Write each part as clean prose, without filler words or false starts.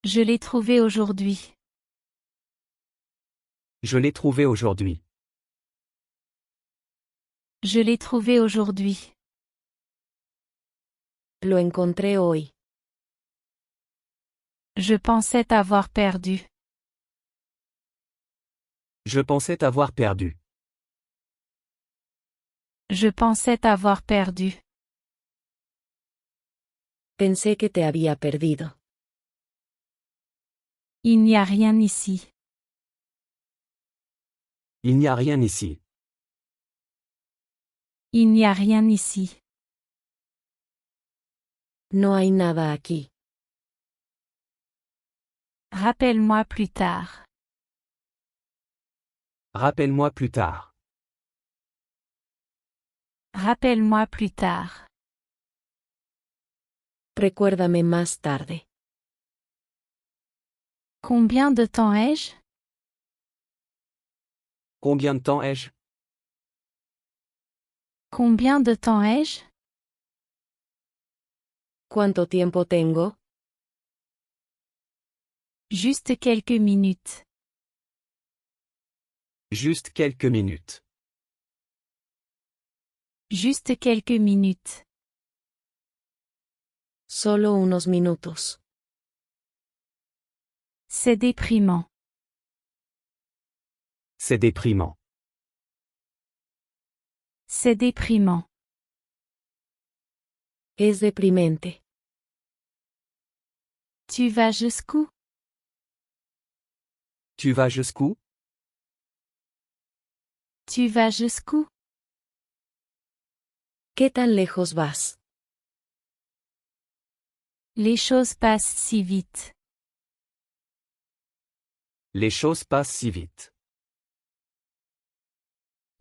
Je l'ai trouvé aujourd'hui. Je l'ai trouvé aujourd'hui. Je l'ai trouvé aujourd'hui. Lo encontré hoy. Je pensais t'avoir perdu. Je pensais t'avoir perdu. Je pensais t'avoir perdu. Pensé que te había perdido. Il n'y a rien ici. Il n'y a rien ici. Il n'y a rien ici. No hay nada aquí. Rappelle-moi plus tard. Rappelle-moi plus tard. Rappelle-moi plus tard. Recuérdame más tarde. Combien de temps ai-je? Combien de temps ai-je? Combien de temps ai-je? ¿Cuánto tiempo tengo? Juste quelques minutes. Juste quelques minutes. Juste quelques minutes. Solo unos minutos. C'est déprimant. C'est déprimant. C'est déprimant. Es deprimente. Tu vas jusqu'où? Tu vas jusqu'où? Tu vas jusqu'où? ¿Qué tan lejos vas? Les choses passent si vite. Les choses passent si vite.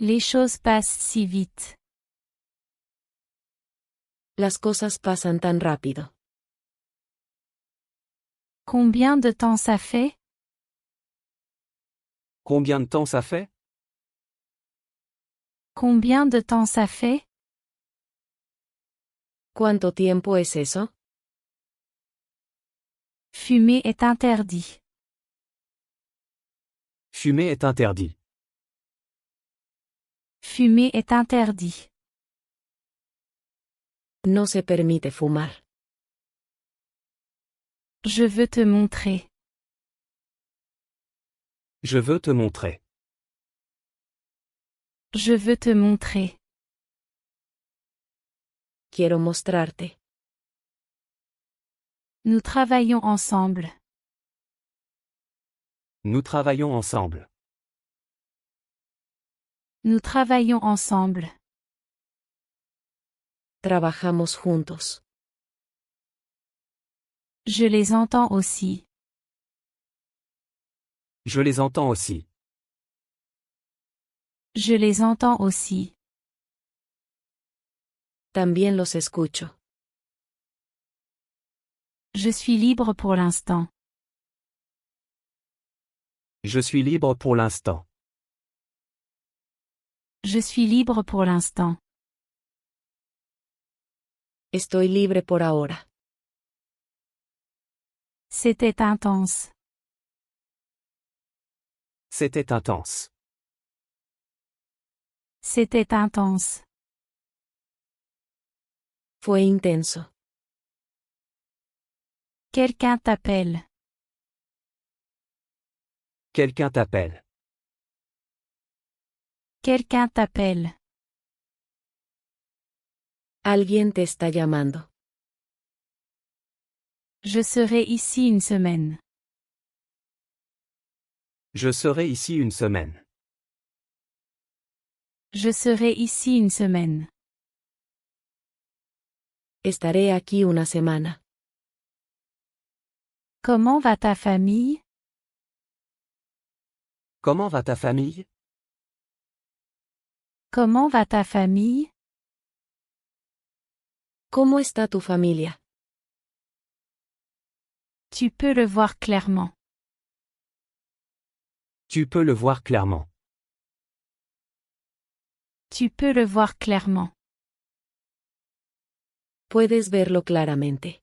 Les choses passent si vite. Las cosas pasan tan rápido. Combien de temps ça fait? Combien de temps ça fait? Combien de temps ça fait? ¿Cuánto tiempo es eso? Fumer est interdit. Fumer est interdit. Fumer est interdit. No se permite fumar. Je veux te montrer. Je veux te montrer. Je veux te montrer. Quiero mostrarte. Nous travaillons ensemble. Nous travaillons ensemble. Nous travaillons ensemble. Trabajamos juntos. Je les entends aussi. Je les entends aussi. Je les entends aussi. También los escucho. Je suis libre pour l'instant. Je suis libre pour l'instant. Je suis libre pour l'instant. Estoy libre por ahora. C'était intense. C'était intense. C'était intense. Fue intenso. Quelqu'un t'appelle. Quelqu'un t'appelle. Quelqu'un t'appelle. Alguien te está llamando. Je serai ici une semaine. Je serai ici une semaine. Je serai ici une semaine. Estaré aquí una semana. Comment va ta famille? Comment va ta famille? Comment va ta famille? ¿Cómo está tu familia? Tu peux le voir clairement. Tu peux le voir clairement. Tu peux le voir clairement. Puedes verlo claramente.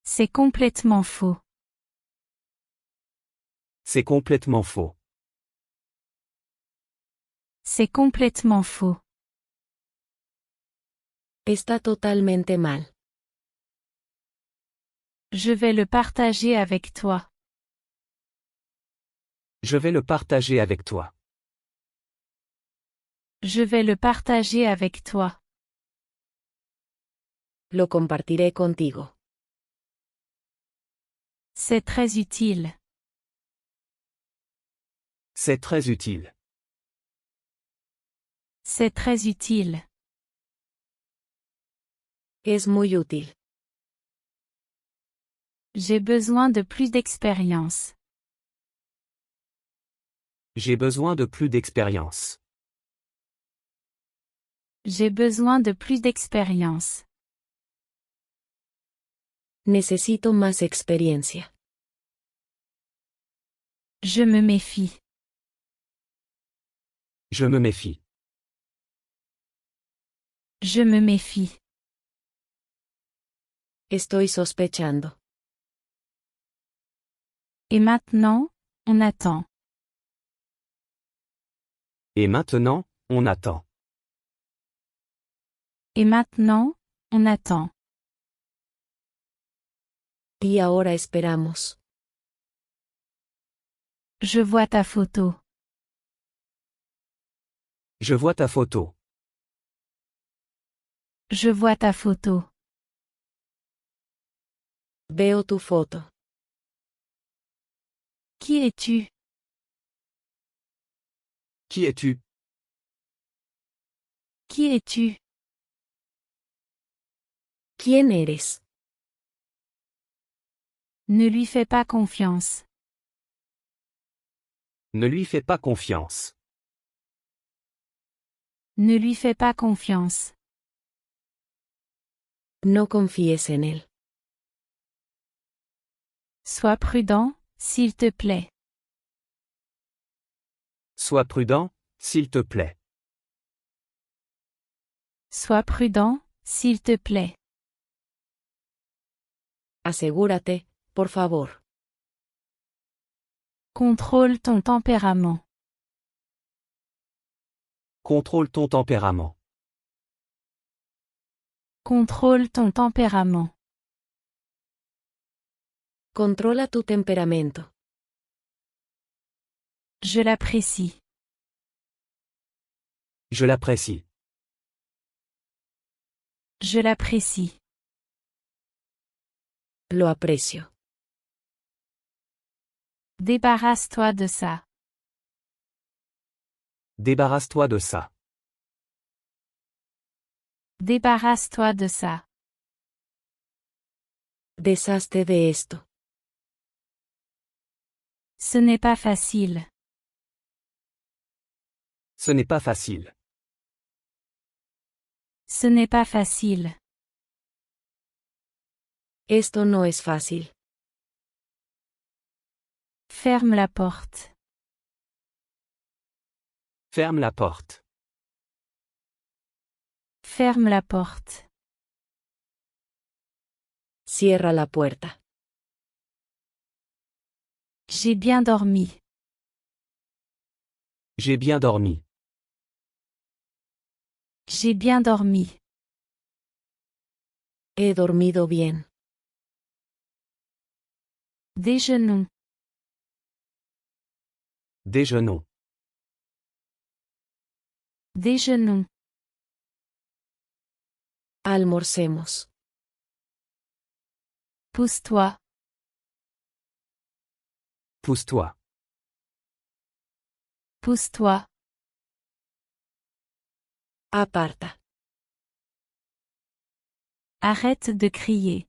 C'est complètement faux. C'est complètement faux. C'est complètement faux. Está totalmente mal. Je vais le partager avec toi. Je vais le partager avec toi. Je vais le partager avec toi. Lo compartiré contigo. C'est très utile. C'est très utile. C'est très utile. Es muy útil. J'ai besoin de plus d'expérience. J'ai besoin de plus d'expérience. J'ai besoin de plus d'expérience. Necesito más experiencia. Je me méfie. Je me méfie. Je me méfie. Estoy sospechando. Et maintenant, on attend. Et maintenant, on attend. Et maintenant, on attend. Y ahora esperamos. Je vois ta photo. Je vois ta photo. Je vois ta photo. Veo tu foto. Qui es-tu? Qui es-tu? Qui es-tu? ¿Quién eres? Ne lui fais pas confiance. Ne lui fais pas confiance. Ne lui fais pas confiance. No confíes en él. Sois prudent, s'il te plaît. Sois prudent, s'il te plaît. Sois prudent, s'il te plaît. Asegúrate, por favor. Contrôle ton tempérament. Contrôle ton tempérament. Contrôle ton tempérament. Controla tu temperamento. Je l'apprécie. Je l'apprécie. Je l'apprécie. Lo aprecio. Débarrasse-toi de ça. Débarrasse-toi de ça. Débarrasse-toi de ça. Deshazte de esto. Ce n'est pas facile. Ce n'est pas facile. Ce n'est pas facile. Esto no es fácil. Ferme la porte. Ferme la porte. Ferme la porte. Cierra la puerta. J'ai bien dormi. J'ai bien dormi. J'ai bien dormi. He dormido bien. Déjeunons. Déjeunons. Déjeunons. Almorcemos. Pousse-toi. Pousse-toi. Pousse-toi. Aparta. Arrête de crier.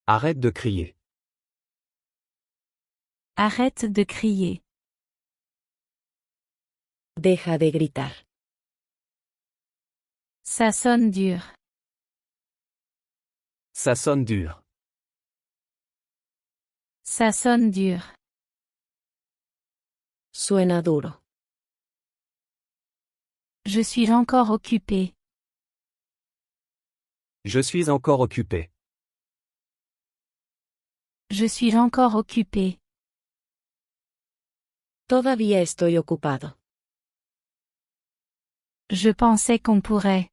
Arrête de crier. Arrête de crier. Deja de gritar. Ça sonne dur. Ça sonne dur. Ça sonne dur. Suena duro. Je suis encore occupé. Je suis encore occupé. Je suis encore occupé. Todavía estoy ocupado. Je pensais qu'on pourrait.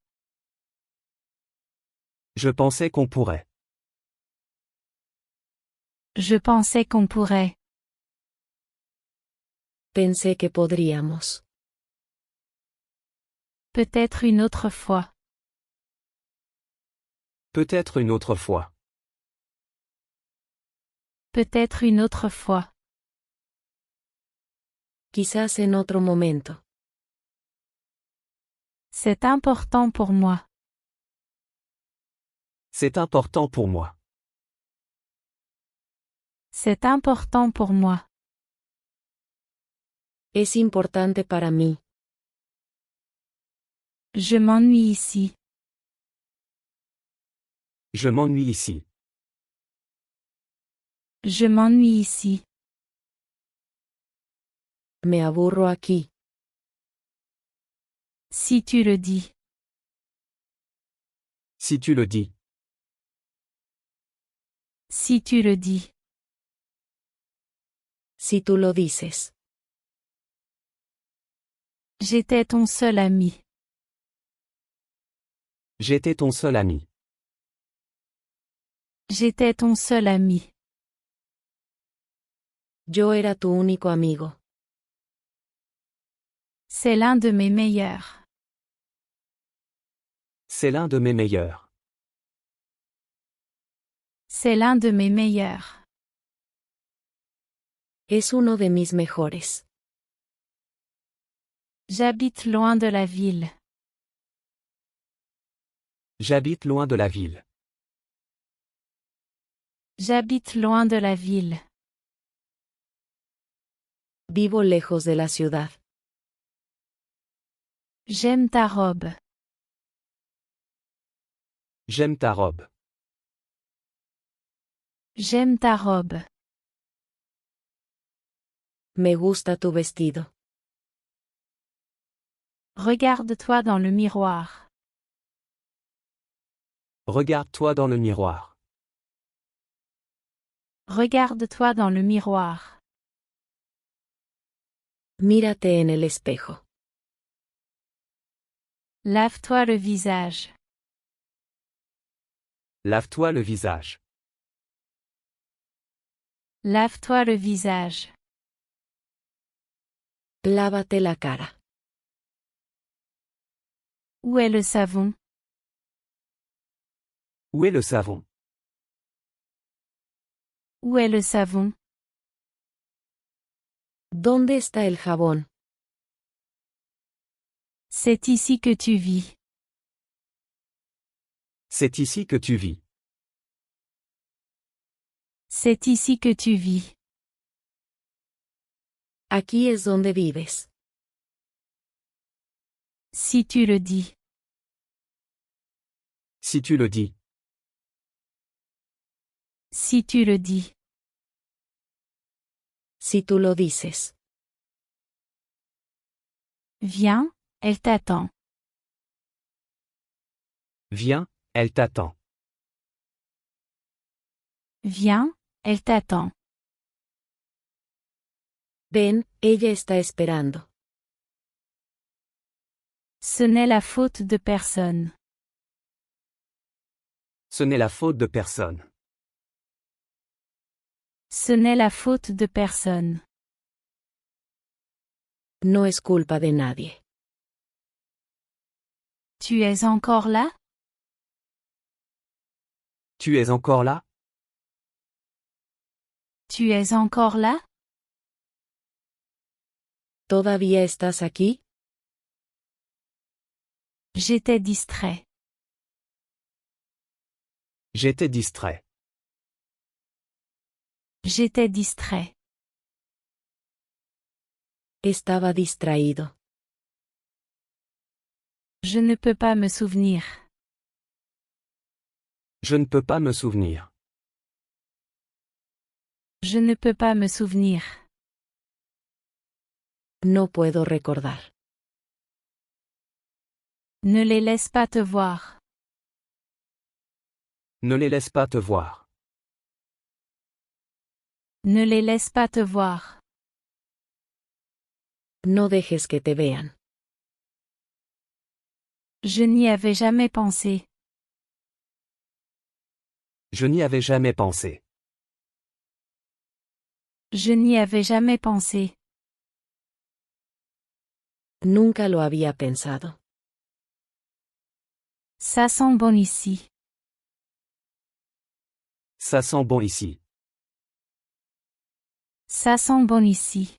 Je pensais qu'on pourrait. Je pensais qu'on pourrait. Pensé que podríamos. Peut-être une autre fois. Peut-être une autre fois. Peut-être une autre fois. Quizás en otro momento. C'est important pour moi. C'est important pour moi. C'est important pour moi. Es importante para mí. Je m'ennuie ici. Je m'ennuie ici. Je m'ennuie ici. Me aburro aquí. Si tu le dis. Si tu le dis. Si tu le dis. Si tú lo dices. J'étais ton seul ami. J'étais ton seul ami. J'étais ton seul ami. Yo era tu único amigo. C'est l'un de mes meilleurs. C'est l'un de mes meilleurs. C'est l'un de mes meilleurs. Es uno de mis mejores. J'habite loin de la ville. J'habite loin de la ville. J'habite loin de la ville. Vivo lejos de la ciudad. J'aime ta robe. J'aime ta robe. J'aime ta robe. Me gusta tu vestido. Regarde-toi dans le miroir. Regarde-toi dans le miroir. Regarde-toi dans le miroir. Mírate en el espejo. Lave-toi le visage. Lave-toi le visage. Lave-toi le visage. Lávate la cara. Où est le savon? Où est le savon? Où est le savon? ¿Dónde está el jabón? C'est ici que tu vis. C'est ici que tu vis. C'est ici que tu vis. Aquí es donde vives. Si tu le dis. Si tu le dis. Si tu le dis. Si tú lo dices. Viens, elle t'attend. Viens, elle t'attend. Viens, elle t'attend. Ven, ella está esperando. Ce n'est la faute de personne. Ce n'est la faute de personne. Ce n'est la faute de personne. No es culpa de nadie. Tu es encore là? Tu es encore là? Tu es encore là? ¿Todavía estás aquí? J'étais distrait. J'étais distrait. J'étais distrait. Estaba distraído. Je ne peux pas me souvenir. Je ne peux pas me souvenir. Je ne peux pas me souvenir. No puedo recordar. Ne les laisse pas te voir. Ne les laisse pas te voir. Ne les laisse pas te voir. No dejes que te vean. Je n'y avais jamais pensé. Je n'y avais jamais pensé. Je n'y avais jamais pensé. Nunca lo había pensado. Ça sent bon ici. Ça sent bon ici. Ça sent bon ici.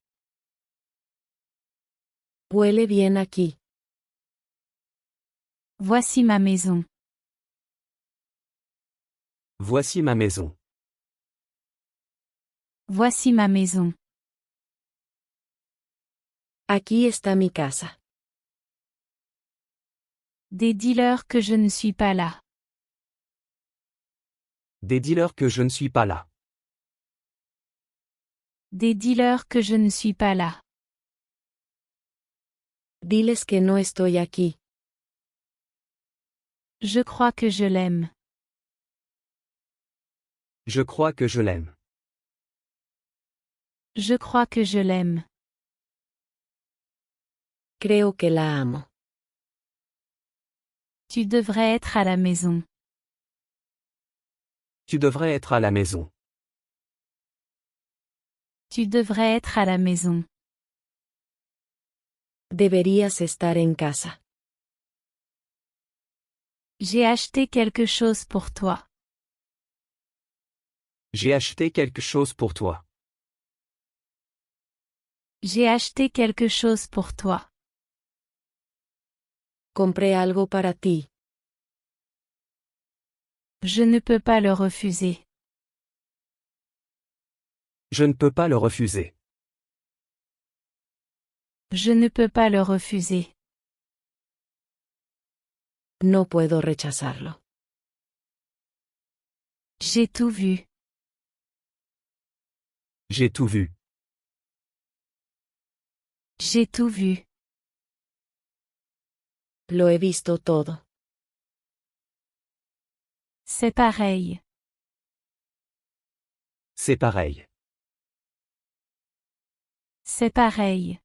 Huele bien aquí. Voici ma maison. Voici ma maison. Voici ma maison. Aquí está mi casa. Des dealers que je ne suis pas là. Des dealers que je ne suis pas là. Des dealers que je ne suis pas là. Diles que no estoy aquí. Je crois que je l'aime. Je crois que je l'aime. Je crois que je l'aime. Creo que la amo. Tu devrais être à la maison. Tu devrais être à la maison. Tu devrais être à la maison. Deberías estar en casa. J'ai acheté quelque chose pour toi. J'ai acheté quelque chose pour toi. J'ai acheté quelque chose pour toi. Compré algo para ti. Je ne peux pas le refuser. Je ne peux pas le refuser. Je ne peux pas le refuser. No puedo rechazarlo. J'ai tout vu. J'ai tout vu. J'ai tout vu. Lo he visto todo. C'est pareil. C'est pareil. C'est pareil.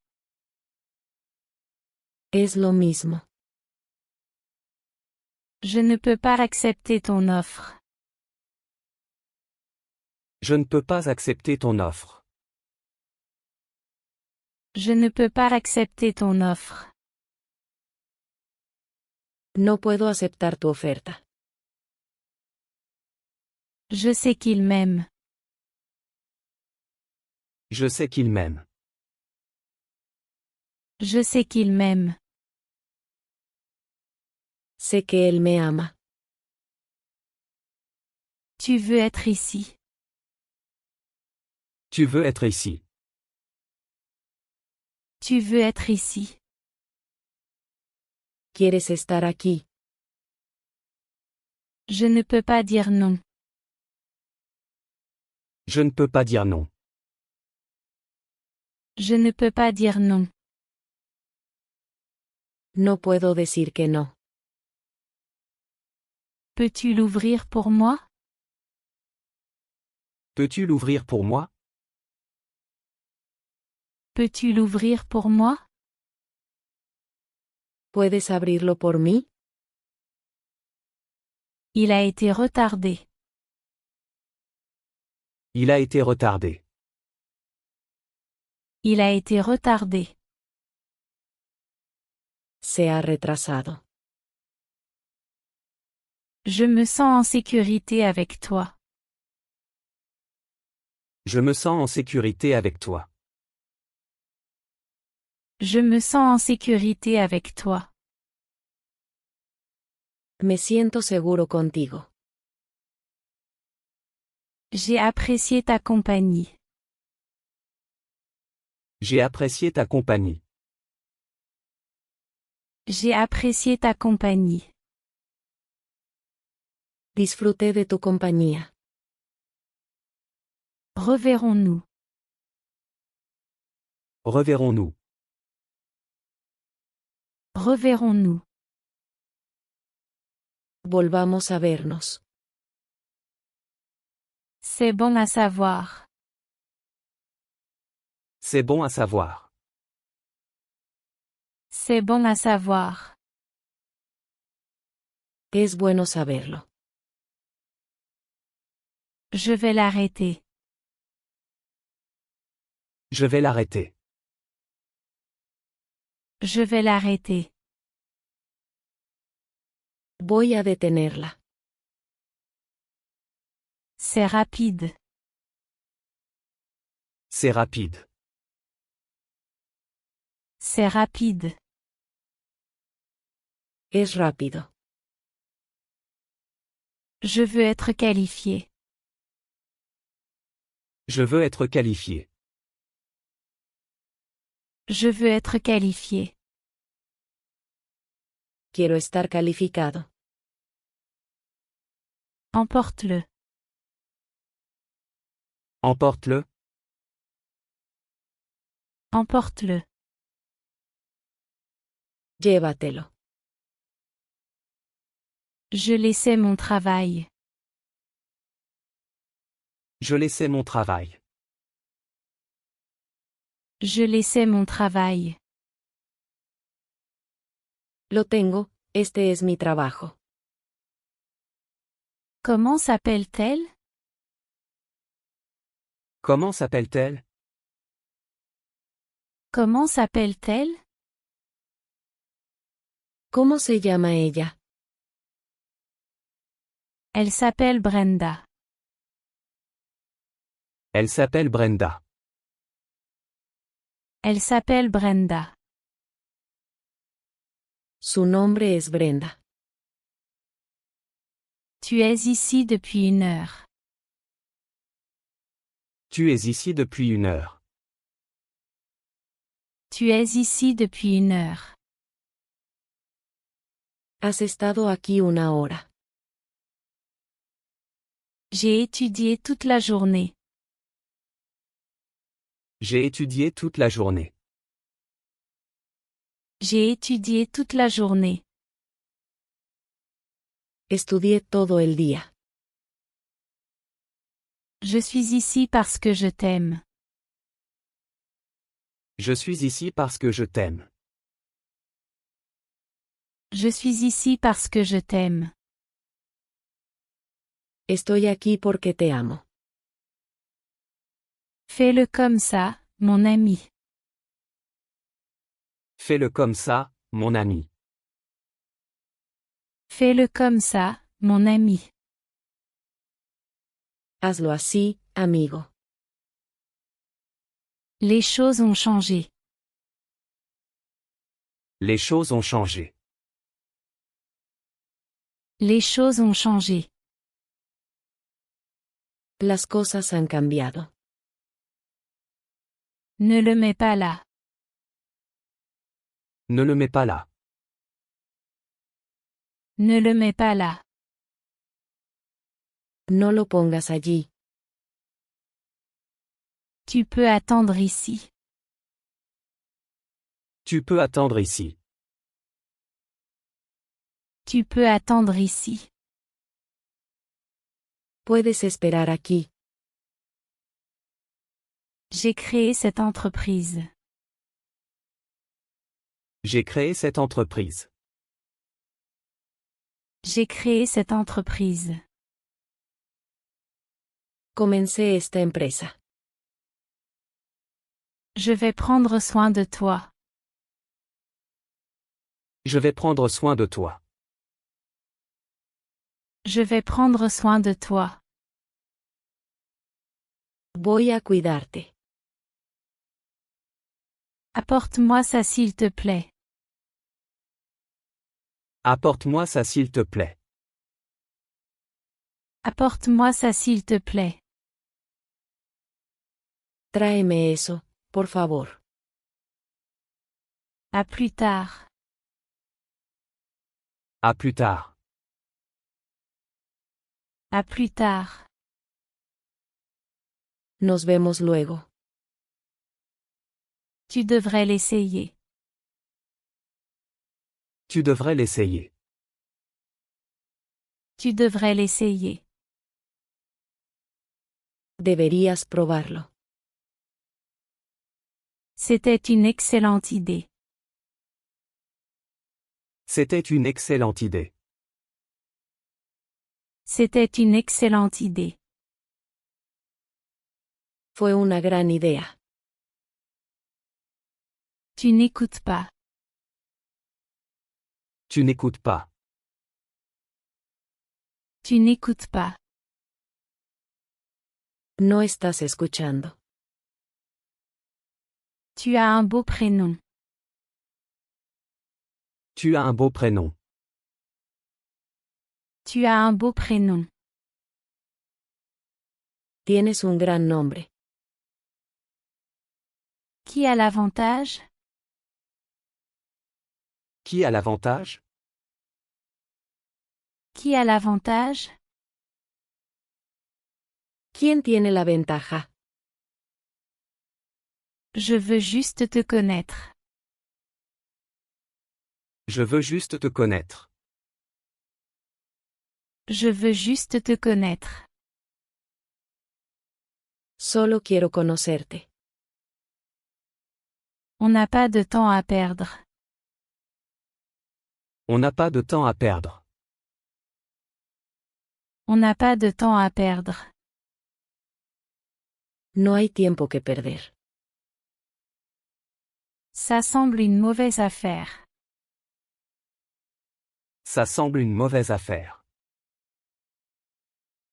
Es lo mismo. Je ne peux pas accepter ton offre. Je ne peux pas accepter ton offre. Je ne peux pas accepter ton offre. No puedo aceptar tu oferta. Je sais qu'il m'aime. Je sais qu'il m'aime. Je sais qu'il m'aime. Sé que él me ama. Tu veux être ici. Tu veux être ici. Tu veux être ici. Quieres estar aquí. Je ne peux pas dire non. Je ne peux pas dire non. Je ne peux pas dire non. No puedo decir que no. Peux-tu l'ouvrir pour moi? Peux-tu l'ouvrir pour moi? Peux-tu l'ouvrir pour moi? ¿Puedes abrirlo por mí? Il a été retardé. Il a été retardé. Il a été retardé. Se ha retrasado. Je me sens en sécurité avec toi. Je me sens en sécurité avec toi. Je me sens en sécurité avec toi. Me siento seguro contigo. J'ai apprécié ta compagnie. J'ai apprécié ta compagnie. J'ai apprécié ta compagnie. Disfruté de tu compañía. Reverrons-nous. Reverrons-nous. Reverrons-nous. Volvamos a vernos. C'est bon à savoir. C'est bon à savoir. C'est bon à savoir. Es bueno saberlo. Je vais l'arrêter. Je vais l'arrêter. Je vais l'arrêter. Voy a detenerla. C'est rapide. C'est rapide. C'est rapide. Es rápido. Je veux être qualifié. Je veux être qualifié. Je veux être qualifié. Quiero estar calificado. Emporte-le. Emporte-le. Emporte-le. Llévatelo. Je laissais mon travail. Je laissais mon travail. Je laissais mon travail. Lo tengo, este es mi trabajo. Comment s'appelle-t-elle? Comment s'appelle-t-elle? Comment s'appelle-t-elle? ¿Cómo se llama ella? Elle s'appelle Brenda. Elle s'appelle Brenda. Elle s'appelle Brenda. Su nombre es Brenda. Tu es ici depuis 1 heure. Tu es ici depuis 1 heure. Tu es ici depuis 1 heure. Has estado aquí 1 hora. J'ai étudié toute la journée. J'ai étudié toute la journée. J'ai étudié toute la journée. Estudié todo el día. Je suis ici parce que je t'aime. Je suis ici parce que je t'aime. Je suis ici parce que je t'aime. Estoy aquí porque te amo. Fais-le comme ça, mon ami. Fais-le comme ça, mon ami. Fais-le comme ça, mon ami. Hazlo así, amigo. Les choses ont changé. Les choses ont changé. Les choses ont changé. Las cosas han cambiado. Ne le mets pas là. Ne le mets pas là. Ne le mets pas là. No lo pongas allí. Tu peux attendre ici. Tu peux attendre ici. Tu peux attendre ici. Puedes esperar aquí. J'ai créé cette entreprise. J'ai créé cette entreprise. J'ai créé cette entreprise. Comencé esta empresa. Je vais prendre soin de toi. Je vais prendre soin de toi. Je vais prendre soin de toi. Voy a cuidarte. Apporte-moi ça s'il te plaît. Apporte-moi ça s'il te plaît. Apporte-moi ça s'il te plaît. Tráeme eso, por favor. À plus tard. À plus tard. À plus tard. Nos vemos luego. Tu devrais l'essayer. Tu devrais l'essayer. Tu devrais l'essayer. Deberías probarlo. C'était une excellente idée. C'était une excellente idée. C'était une excellente idée. Fue una gran idea. Tu n'écoutes pas. Tu n'écoutes pas. Tu n'écoutes pas. No estás escuchando. Tu as un beau prénom. Tu as un beau prénom. Tu as un beau prénom. Tienes un gran nombre. Qui a l'avantage? Qui a l'avantage? Qui a l'avantage? ¿Quién tiene la ventaja? Je veux juste te connaître. Je veux juste te connaître. Je veux juste te connaître. Solo quiero conocerte. On n'a pas de temps à perdre. On n'a pas de temps à perdre. On n'a pas de temps à perdre. No hay tiempo que perder. Ça semble une mauvaise affaire. Ça semble une mauvaise affaire.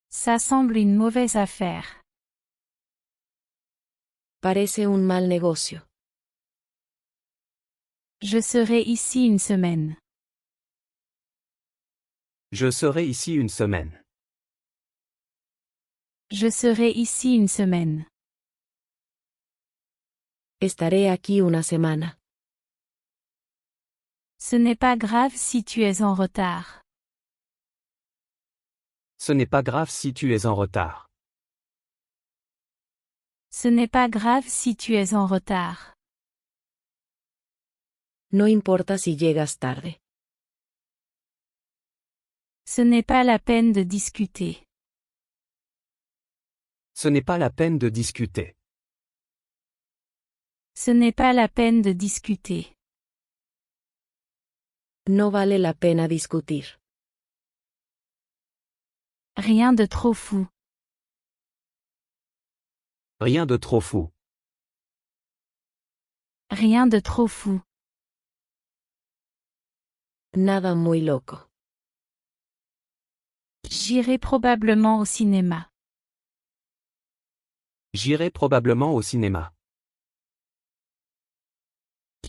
Ça semble une mauvaise affaire. Parece un mal negocio. Je serai ici une semaine. Je serai ici une semaine. Je serai ici une semaine. Estaré aquí una semana. Ce n'est pas grave si tu es en retard. Ce n'est pas grave si tu es en retard. Ce n'est pas grave si tu es en retard. No importa si llegas tarde. Ce n'est pas la peine de discuter. Ce n'est pas la peine de discuter. Ce n'est pas la peine de discuter. No vale la pena discutir. Rien de trop fou. Rien de trop fou. Rien de trop fou. Nada muy loco. J'irai probablement au cinéma. J'irai probablement au cinéma.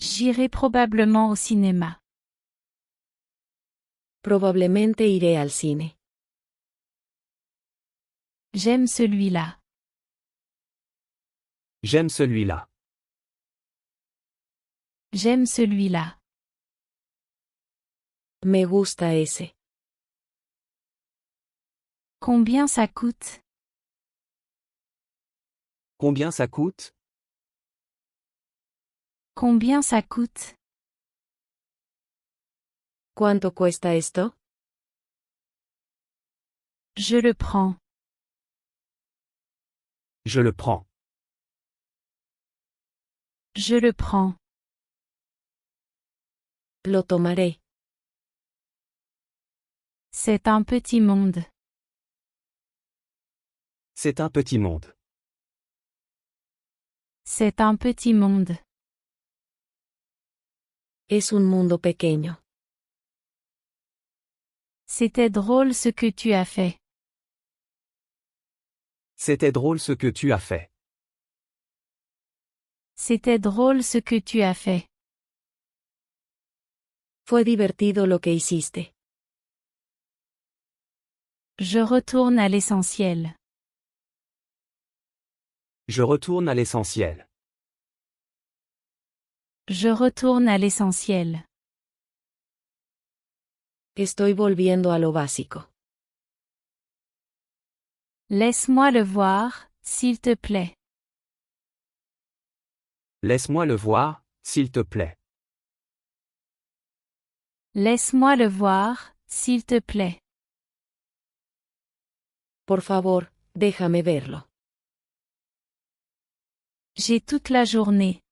J'irai probablement au cinéma. Probablemente iré al cine. J'aime celui-là. J'aime celui-là. J'aime celui-là. Me gusta ese. Combien ça coûte? Combien ça coûte? Combien ça coûte? ¿Cuánto cuesta esto? Je le prends. Je le prends. Je le prends. Lo tomaré. C'est un petit monde. C'est un petit monde. C'est un petit monde. Es un mundo pequeño. C'était drôle ce que tu as fait. C'était drôle ce que tu as fait. C'était drôle ce que tu as fait. Fue divertido lo que hiciste. Je retourne à l'essentiel. Je retourne à l'essentiel. Je retourne à l'essentiel. Estoy volviendo a lo básico. Laisse-moi le voir, s'il te plaît. Laisse-moi le voir, s'il te plaît. Laisse-moi le voir, s'il te plaît. Por favor, déjame verlo. J'ai toute la journée.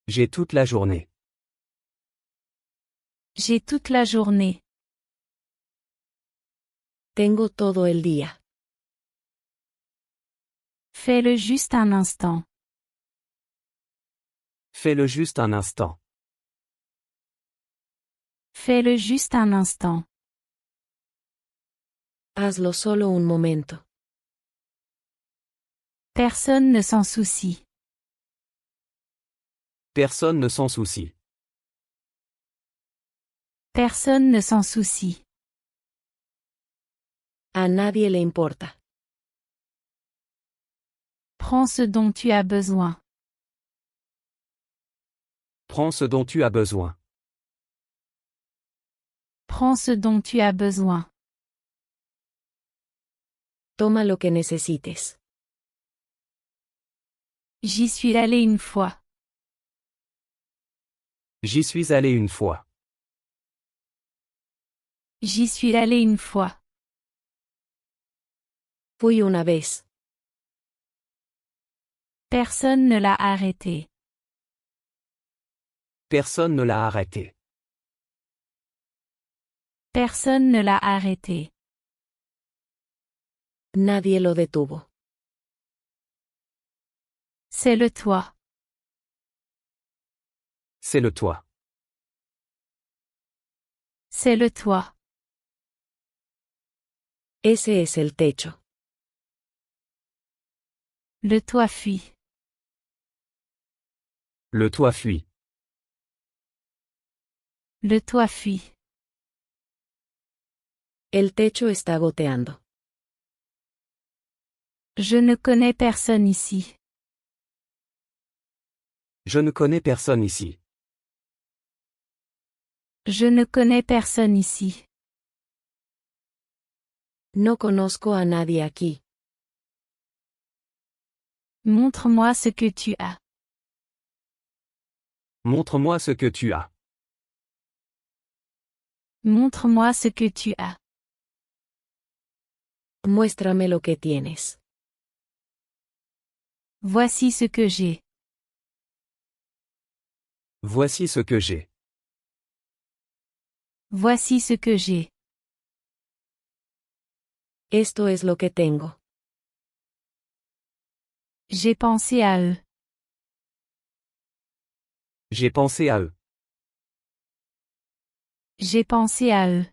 J'ai toute la journée. J'ai toute la journée. Tengo todo el día. Fais-le juste un instant. Fais-le juste un instant. Fais-le juste un instant. Hazlo solo un momento. Personne ne s'en soucie. Personne ne s'en soucie. Personne ne s'en soucie. A nadie le importa. Prends ce dont tu as besoin. Prends ce dont tu as besoin. Prends ce dont tu as besoin. Toma lo que necesites. J'y suis allé une fois. J'y suis allé une fois. J'y suis allé une fois. Fui una vez. Personne ne l'a arrêté. Personne ne l'a arrêté. Personne ne l'a arrêté. Nadie lo detuvo. C'est le toit. C'est le toit. C'est le toit. Ese es el techo. Le toit fuit. Le toit fuit. Le toit fuit. El techo está goteando. Je ne connais personne ici. Je ne connais personne ici. Je ne connais personne ici. No conozco a nadie aquí. Montre-moi ce que tu as. Montre-moi ce que tu as. Montre-moi ce que tu as. Muéstrame lo que tienes. Voici ce que j'ai. Voici ce que j'ai. Voici ce que j'ai. Esto es lo que tengo. J'ai pensé à eux. J'ai pensé à eux. J'ai pensé à eux.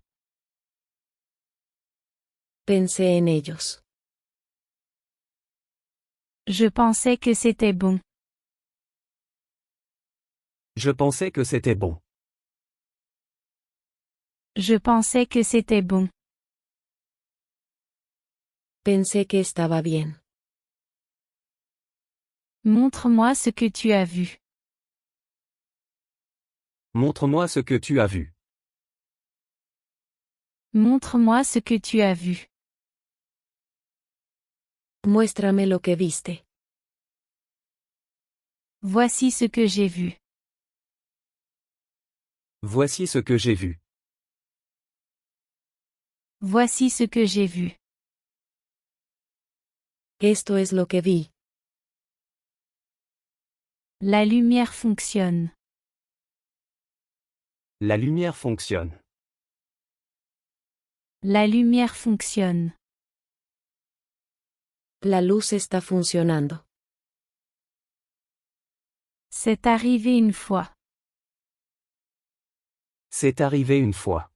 Pensé en ellos. Je pensais que c'était bon. Je pensais que c'était bon. Je pensais que c'était bon. Pensé que estaba bien. Montre-moi ce que tu as vu. Montre-moi ce que tu as vu. Montre-moi ce que tu as vu. Muéstrame lo que viste. Voici ce que j'ai vu. Voici ce que j'ai vu. Voici ce que j'ai vu. Esto es lo que vi. La lumière fonctionne. La lumière fonctionne. La lumière fonctionne. La luz está funcionando. C'est arrivé une fois. C'est arrivé une fois.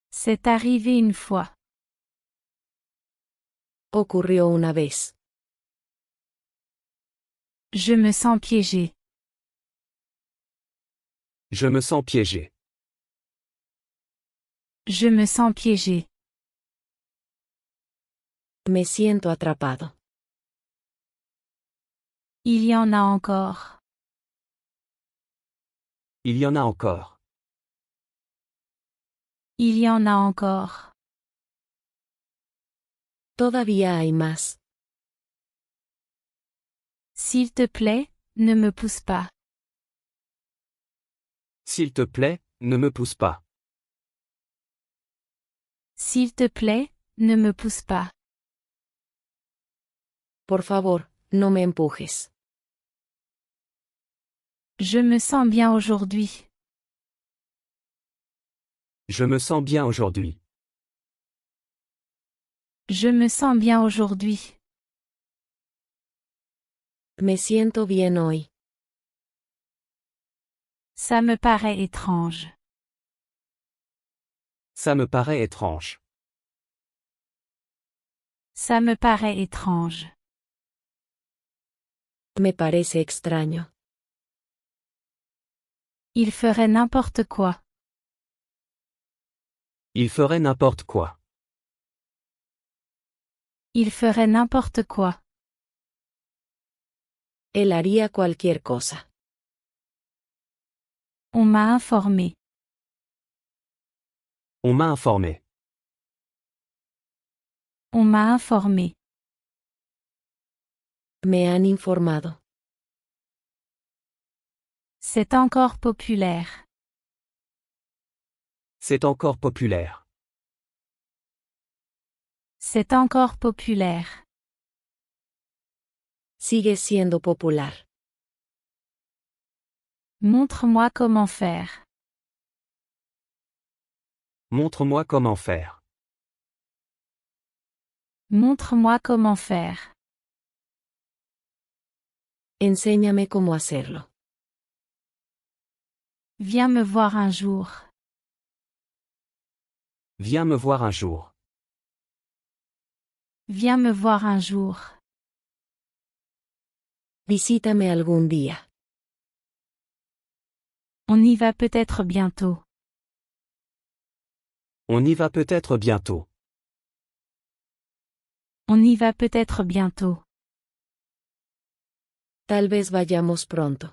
C'est arrivé une fois. Ocurrió una vez. Je me sens piégé. Je me sens piégé. Je me sens piégé. Me siento atrapado. Il y en a encore. Il y en a encore. Il y en a encore. Todavía hay más. S'il te plaît, ne me pousse pas. S'il te plaît, ne me pousse pas. S'il te plaît, ne me pousse pas. Por favor, no me empujes. Je me sens bien aujourd'hui. Je me sens bien aujourd'hui. Je me sens bien aujourd'hui. Me siento bien hoy. Ça me paraît étrange. Ça me paraît étrange. Ça me paraît étrange. Me parece extraño. Il ferait n'importe quoi. Il ferait n'importe quoi. Il ferait n'importe quoi. Él haría cualquier cosa. On m'a informé. On m'a informé. On m'a informé. Me han informado. C'est encore populaire. C'est encore populaire. C'est encore populaire. Sigue siendo popular. Montre-moi comment faire. Montre-moi comment faire. Montre-moi comment faire. Enséñame cómo hacerlo. Viens me voir un jour. Viens me voir un jour. Viens me voir un jour. Visítame algún día. On y va peut-être bientôt. On y va peut-être bientôt. On y va peut-être bientôt. Tal vez vayamos pronto.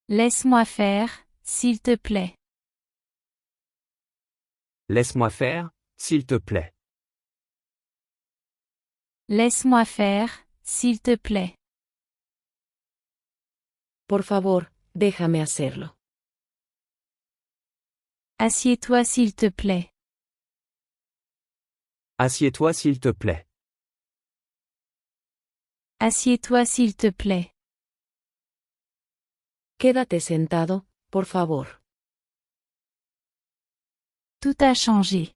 Laisse-moi faire, s'il te plaît. Laisse-moi faire, s'il te plaît. Laisse-moi faire, s'il te plaît. Por favor, déjame hacerlo. Assieds-toi s'il te plaît. Assieds-toi s'il te plaît. Assieds-toi s'il te plaît. Quédate sentado, por favor. Tout a changé.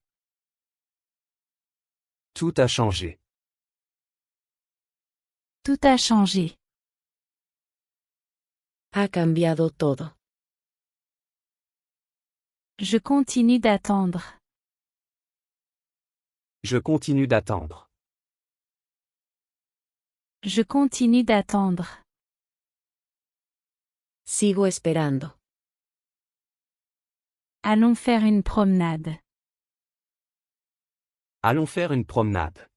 Tout a changé. Tout a changé. Ha cambiado todo. Je continue d'attendre. Je continue d'attendre. Je continue d'attendre. Sigo esperando. Allons faire une promenade. Allons faire une promenade.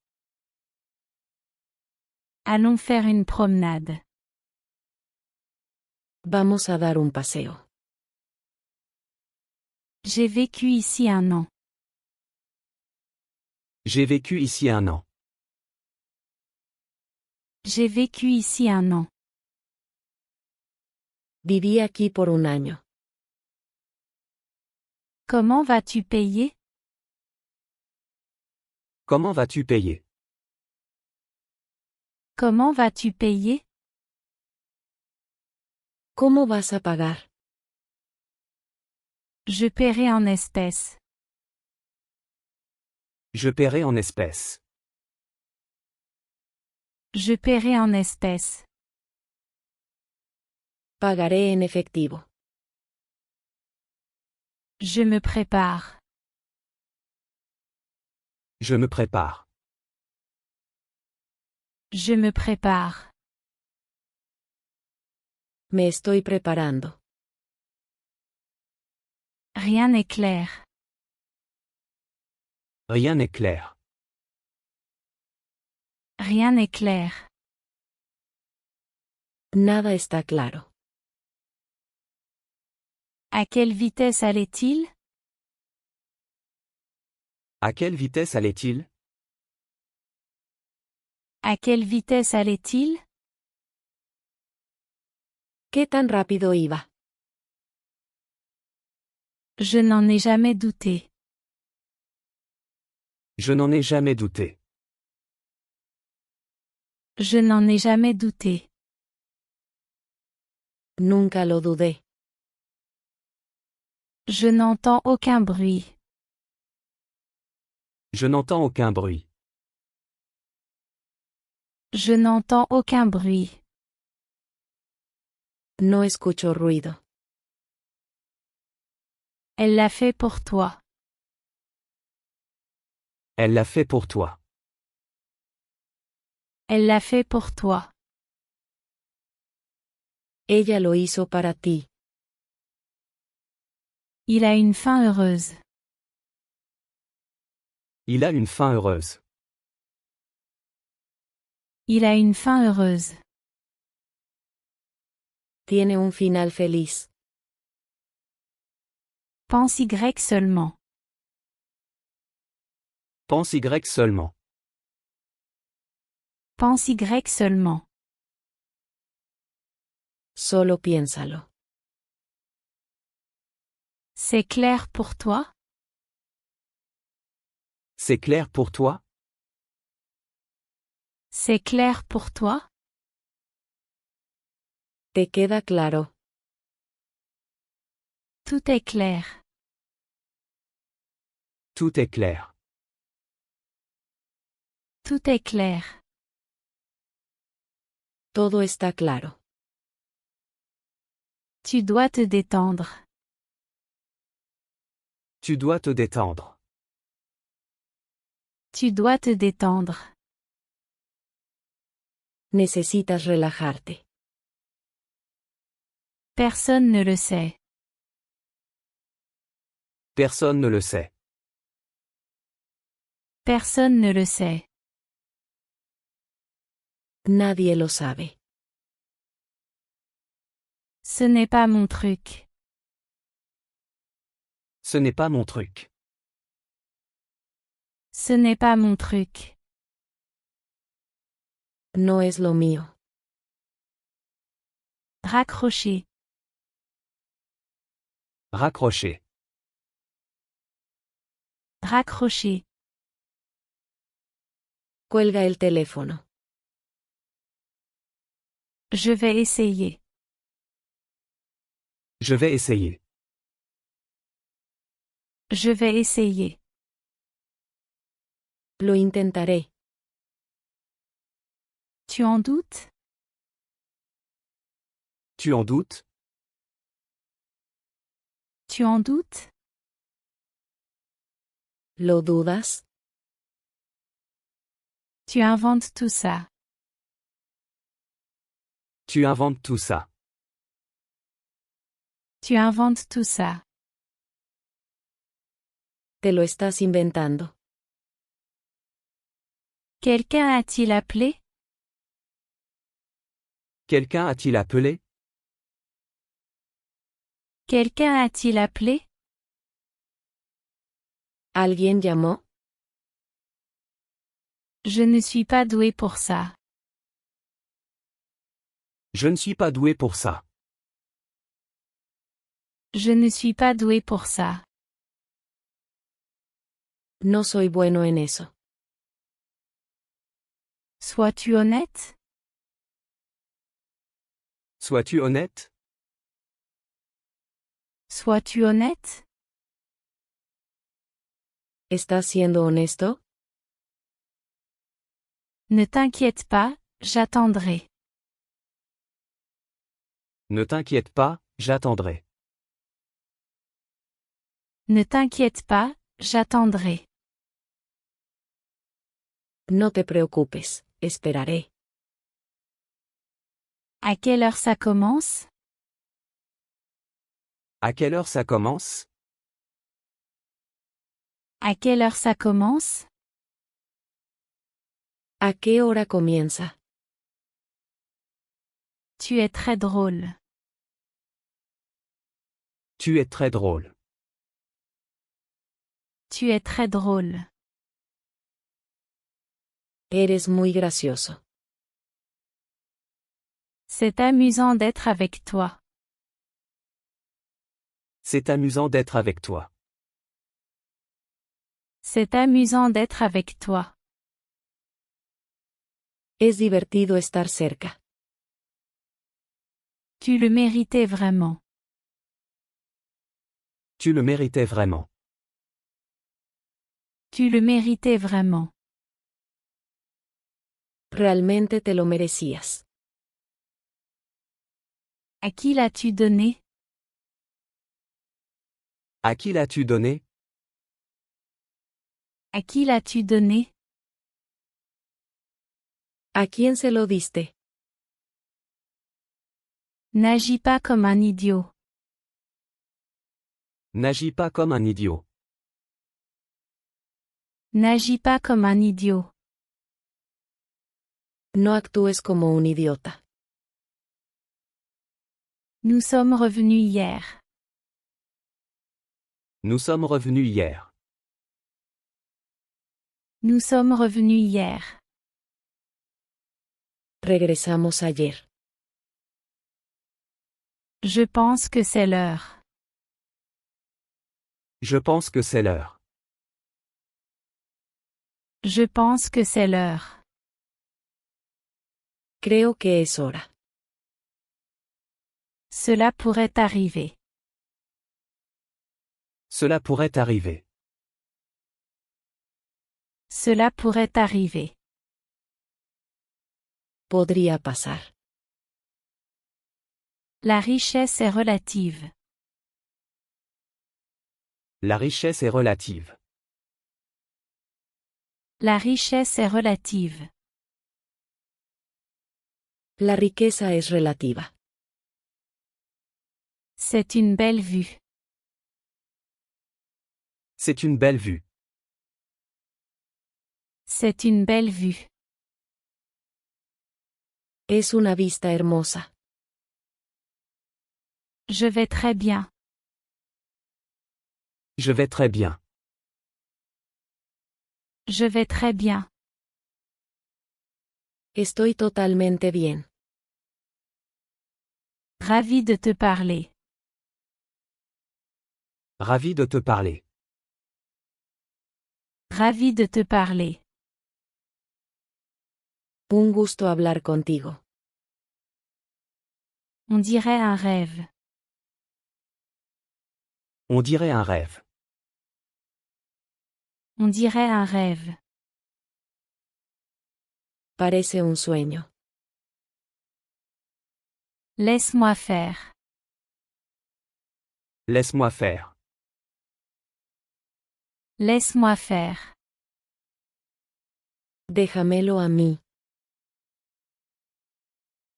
Allons faire une promenade. Vamos a dar un paseo. J'ai vécu ici 1 an. J'ai vécu ici 1 an. J'ai vécu ici 1 an. Viví aquí por un año. Comment vas-tu payer? Comment vas-tu payer? Comment vas-tu payer? ¿Cómo vas a pagar? Je paierai en espèces. Je paierai en espèces. Je paierai en espèces. Pagaré en efectivo. Je me prépare. Je me prépare. Je me prépare. Me estoy preparando. Rien n'est clair. Rien n'est clair. Rien n'est clair. Nada está claro. À quelle vitesse allait-il? À quelle vitesse allait-il? À quelle vitesse allait-il? ¿Qué tan rápido iba? Je n'en ai jamais douté. Je n'en ai jamais douté. Je n'en ai jamais douté. Nunca lo dudé. Je n'entends aucun bruit. Je n'entends aucun bruit. Je n'entends aucun bruit. No escucho ruido. Elle l'a fait pour toi. Elle l'a fait pour toi. Elle l'a fait pour toi. Ella lo hizo para ti. Il a une fin heureuse. Il a une fin heureuse. Il a une fin heureuse. Tiene un final feliz. Pense Y seulement. Pense Y seulement. Pense Y seulement. Solo piénsalo. C'est clair pour toi? C'est clair pour toi? C'est clair pour toi? ¿Te queda claro? Tout est clair. Tout est clair. Tout est clair. Todo está claro. Tu dois te détendre. Tu dois te détendre. Tu dois te détendre. Necesitas relajarte. Personne ne le sait. Personne ne le sait. Personne ne le sait. Nadie lo sabe. Ce n'est pas mon truc. Ce n'est pas mon truc. Ce n'est pas mon truc. No es lo mío. Raccrocher. Raccrocher. Raccrocher. Cuelga el teléfono. Je vais essayer. Je vais essayer. Je vais essayer. Lo intentaré. Tu en doutes? Tu en doutes? Tu en doutes? ¿Lo dudas? Tu inventes tout ça. Tu inventes tout ça. Tu inventes tout ça. Te lo estás inventando. Quelqu'un a-t-il appelé? Quelqu'un a-t-il appelé? Quelqu'un a-t-il appelé? ¿Alguien llamó? Je ne suis pas doué pour ça. Je ne suis pas doué pour ça. Je ne suis pas doué pour ça. No soy bueno en eso. Sois-tu honnête? Sois-tu honnête? Sois-tu honnête? ¿Estás siendo honesto? Ne t'inquiète pas, j'attendrai. Ne t'inquiète pas, j'attendrai. Ne t'inquiète pas, j'attendrai. No te preocupes, esperaré. À quelle heure ça commence? À quelle heure ça commence? À quelle heure ça commence? ¿A qué hora comienza? Tu es très drôle. Tu es très drôle. Tu es très drôle. Eres muy gracioso. C'est amusant d'être avec toi. C'est amusant d'être avec toi. C'est amusant d'être avec toi. Es divertido estar cerca. Tu le méritais vraiment. Tu le méritais vraiment. Tu le méritais vraiment. Realmente te lo merecías. À qui l'as-tu donné? À qui l'as-tu donné? À qui l'as-tu donné? ¿A quién se lo diste? N'agis pas comme un idiot. N'agis pas comme un idiot. N'agis pas comme un idiot. No actúes como un idiota. Nous sommes revenus hier. Nous sommes revenus hier. Nous sommes revenus hier. Regresamos ayer. Je pense que c'est l'heure. Je pense que c'est l'heure. Je pense que c'est l'heure. Creo que es hora. Cela pourrait arriver. Cela pourrait arriver. Cela pourrait arriver. Podría pasar. La richesse est relative. La richesse est relative. La richesse est relative. La riqueza es relativa. C'est une belle vue. C'est une belle vue. C'est une belle vue. Es una vista hermosa. Je vais très bien. Je vais très bien. Je vais très bien. Estoy totalmente bien. Ravi de te parler. Ravi de te parler. Ravi de te parler. Un gusto hablar contigo. On dirait un rêve. On dirait un rêve. On dirait un rêve. Parece un sueño. Laisse-moi faire. Laisse-moi faire. Laisse-moi faire. Déjamelo a mí.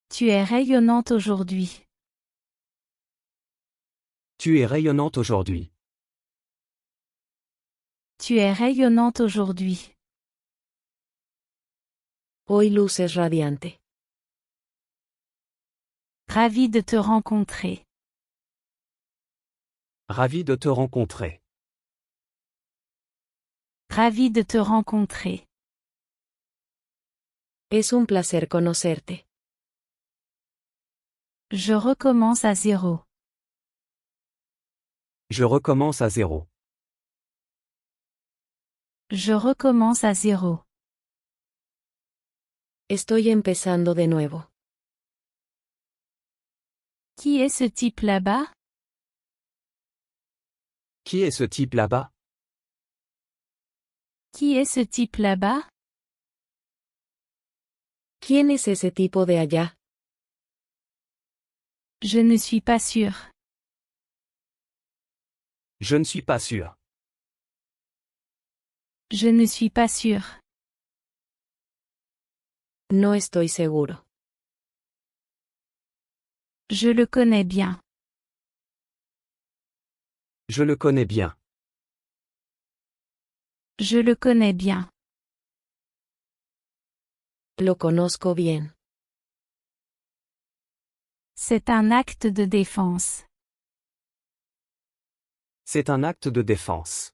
Tu es rayonnante aujourd'hui. Tu es rayonnante aujourd'hui. Tu es rayonnante aujourd'hui. Hoy luces radiante. Ravi de te rencontrer. Ravi de te rencontrer. Ravi de te rencontrer. Es un placer conocerte. Je recommence à zéro. Je recommence à zéro. Je recommence à zéro. Estoy empezando de nuevo. Qui est ce type là-bas? Qui est ce type là-bas? Qui est ce type là-bas? ¿Quién es ese tipo de allá? Je ne suis pas sûr. Je ne suis pas sûr. Je ne suis pas sûr. No estoy seguro. Je le connais bien. Je le connais bien. Je le connais bien. Lo conozco bien. C'est un acte de défense. C'est un acte de défense.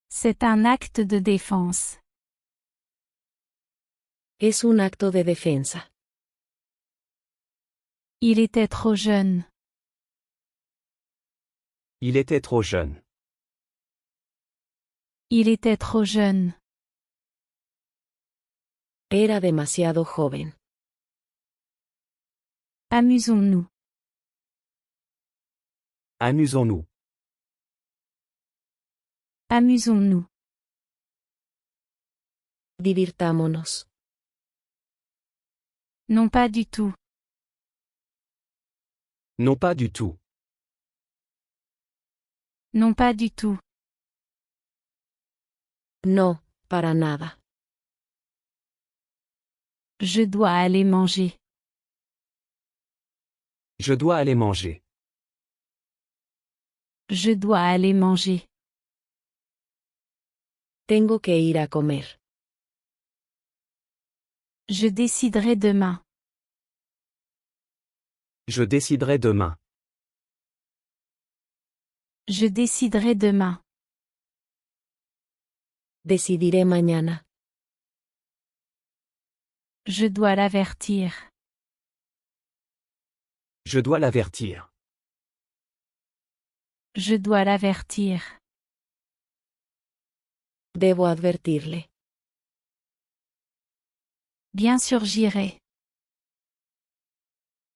C'est un acte de défense. Es un acto de defensa. Il était trop jeune. Il était trop jeune. Il était trop jeune. Era demasiado joven. Amusons-nous. Amusons-nous. Amusons-nous. Divirtámonos. Non pas du tout. Non pas du tout. Non pas du tout. No, para nada. Je dois aller manger. Je dois aller manger. Je dois aller manger. Tengo que ir a comer. Je déciderai demain. Je déciderai demain. Je déciderai demain. Decidiré mañana. Je dois l'avertir. Je dois l'avertir. Je dois l'avertir. Debo advertirle. Bien sûr j'irai.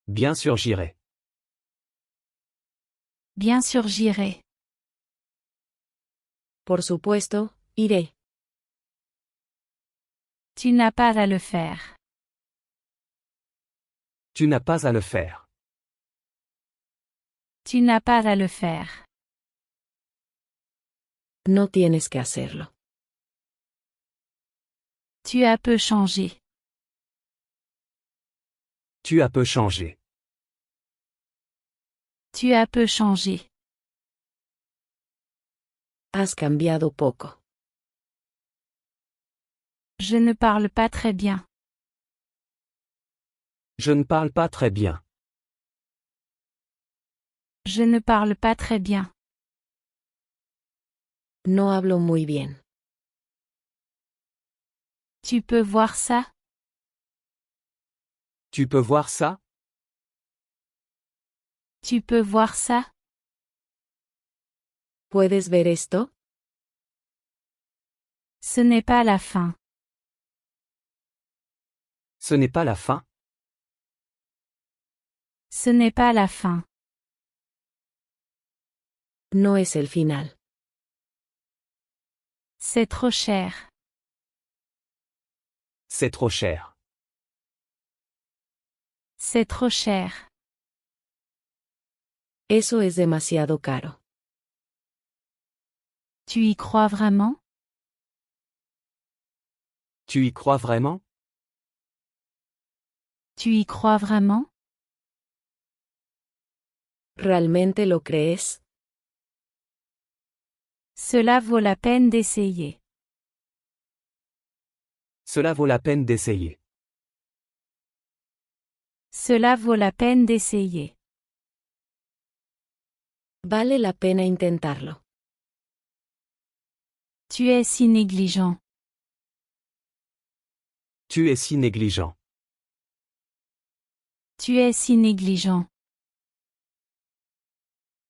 Bien sûr j'irai. Bien sûr j'irai. Por supuesto, iré. Tu n'as pas à le faire. Tu n'as pas à le faire. Tu n'as pas à le faire. No tienes que hacerlo. Tu as peu changé. Tu as peu changé. Tu as peu changé. Has cambiado poco. Je ne parle pas très bien. Je ne parle pas très bien. Je ne parle pas très bien. No hablo muy bien. Tu peux voir ça? Tu peux voir ça? Tu peux voir ça? ¿Puedes ver esto? Ce n'est pas la fin. Ce n'est pas la fin. Ce n'est pas la fin. No es el final. C'est trop cher. C'est trop cher. C'est trop cher. Eso es demasiado caro. Tu y crois vraiment? Tu y crois vraiment? Tu y crois vraiment? ¿Realmente lo crees? Cela vaut la peine d'essayer. Cela vaut la peine d'essayer. Cela vaut la peine d'essayer. Vale la pena intentarlo. Tu es si négligent. Tu es si négligent. Tu es si négligent.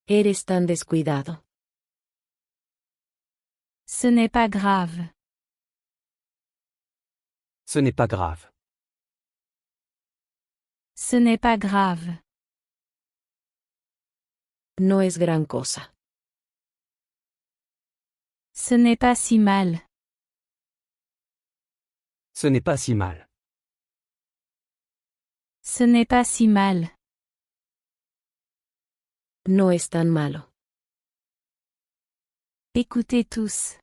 Eres tan descuidado. Ce n'est pas grave. Ce n'est pas grave. Ce n'est pas grave. No es gran cosa. Ce n'est pas si mal. Ce n'est pas si mal. Ce n'est pas si mal. No es tan malo. Écoutez tous.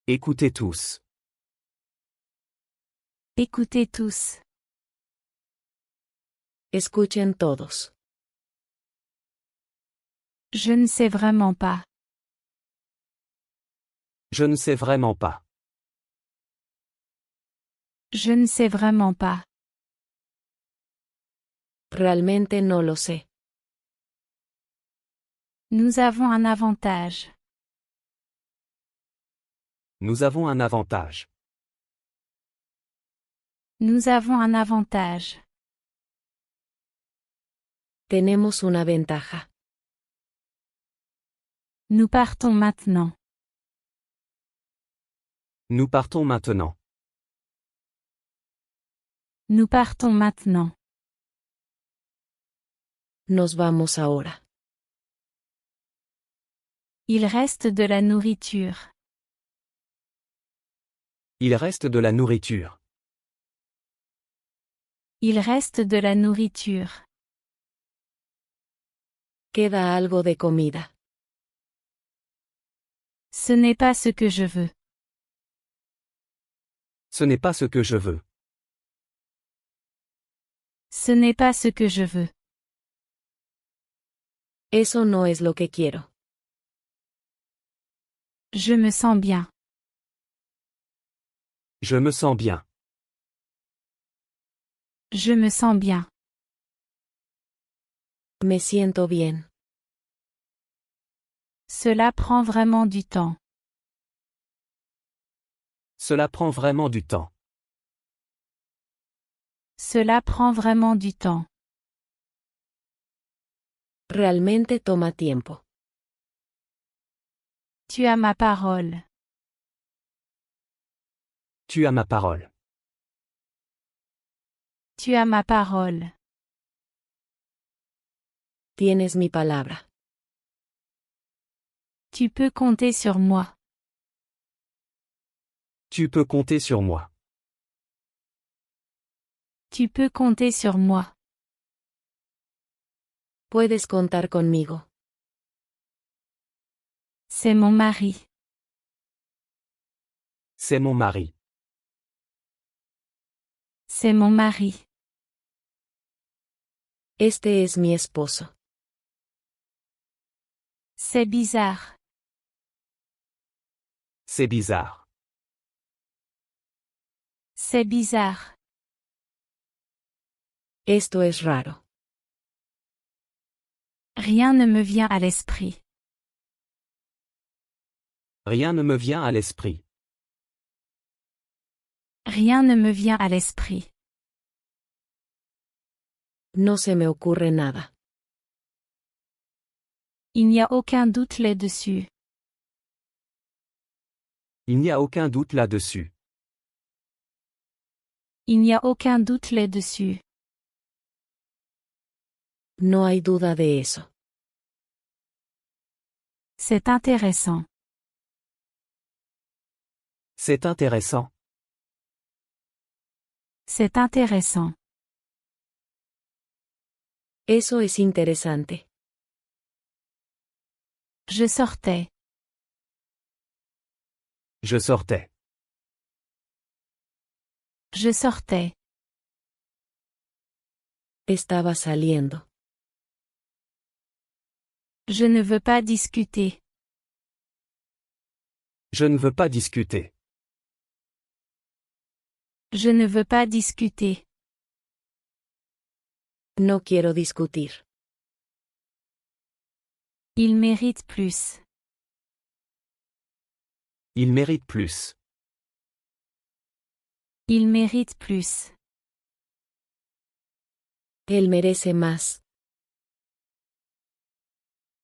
Écoutez tous. Écoutez tous. Escuchen todos. Je ne sais vraiment pas. Je ne sais vraiment pas. Je ne sais vraiment pas. Realmente no lo sé. Nous avons un avantage. Nous avons un avantage. Nous avons un avantage. Tenemos una ventaja. Nous partons maintenant. Nous partons maintenant. Nous partons maintenant. Nos vamos ahora. Il reste de la nourriture. Il reste de la nourriture. Il reste de la nourriture. Queda algo de comida. Ce n'est pas ce que je veux. Ce n'est pas ce que je veux. Ce n'est pas ce que je veux. Eso no es lo que quiero. Je me sens bien. Je me sens bien. Je me sens bien. Me siento bien. Cela prend vraiment du temps. Cela prend vraiment du temps. Cela prend vraiment du temps. Realmente toma tiempo. Tu as ma parole. Tu as ma parole. Tu as ma parole. Tienes mi palabra. Tu peux compter sur moi. Tu peux compter sur moi. Tu peux compter sur moi. Puedes contar conmigo. C'est mon mari. C'est mon mari. C'est mon mari. Este es mi esposo. C'est bizarre. C'est bizarre. C'est bizarre. Esto es raro. Rien ne me vient à l'esprit. Rien ne me vient à l'esprit. Rien ne me vient à l'esprit. No se me ocurre nada. Il n'y a aucun doute là-dessus. Il n'y a aucun doute là-dessus. Il n'y a aucun doute là-dessus. No hay duda de eso. C'est intéressant. C'est intéressant. C'est intéressant. Eso es interesante. Je sortais. Je sortais. Je sortais. Estaba saliendo. Je ne veux pas discuter. Je ne veux pas discuter. Je ne veux pas discuter. No quiero discutir. Il mérite plus. Il mérite plus. Il mérite plus. Él merece más.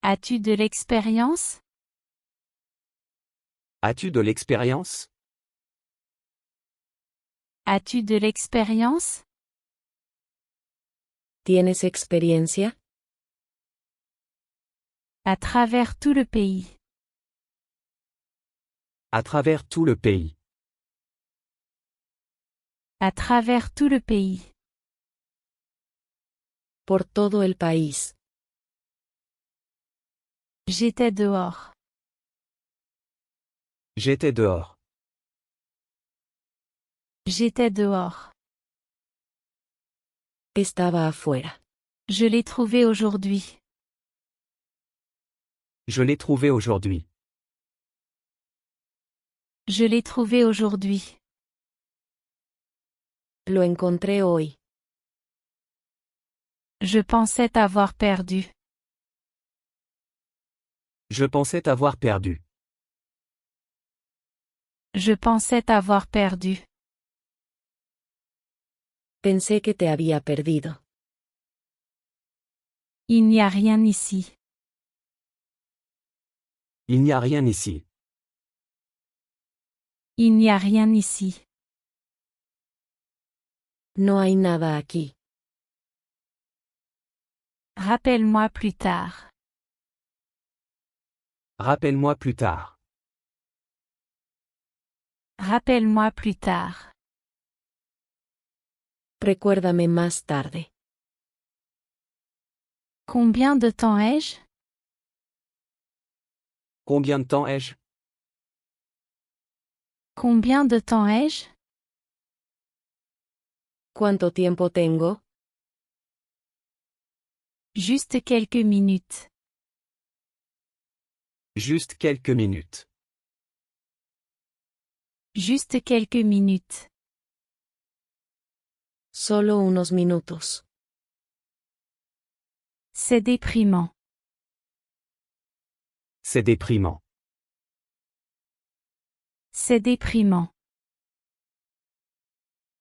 As-tu de l'expérience? As-tu de l'expérience? As-tu de l'expérience? ¿Tienes experiencia? À travers tout le pays. À travers tout le pays. À travers tout le pays. Por todo el país. J'étais dehors. J'étais dehors. J'étais dehors. Estaba afuera. Je l'ai trouvé aujourd'hui. Je l'ai trouvé aujourd'hui. Je l'ai trouvé aujourd'hui. Lo encontré hoy. Je pensais t'avoir perdu. Je pensais t'avoir perdu. Je pensais t'avoir perdu. Pensé que te había perdido. Il n'y a rien ici. Il n'y a rien ici. Il n'y a rien ici. No hay nada aquí. Rappelle-moi plus tard. Rappelle-moi plus tard. Rappelle-moi plus tard. Recuérdame más tarde. Combien de temps ai-je? Combien de temps ai-je? Combien de temps ai-je? ¿Cuánto tiempo tengo? Juste quelques minutes. Juste quelques minutes. Juste quelques minutes. Solo unos minutos. C'est déprimant. C'est déprimant. C'est déprimant.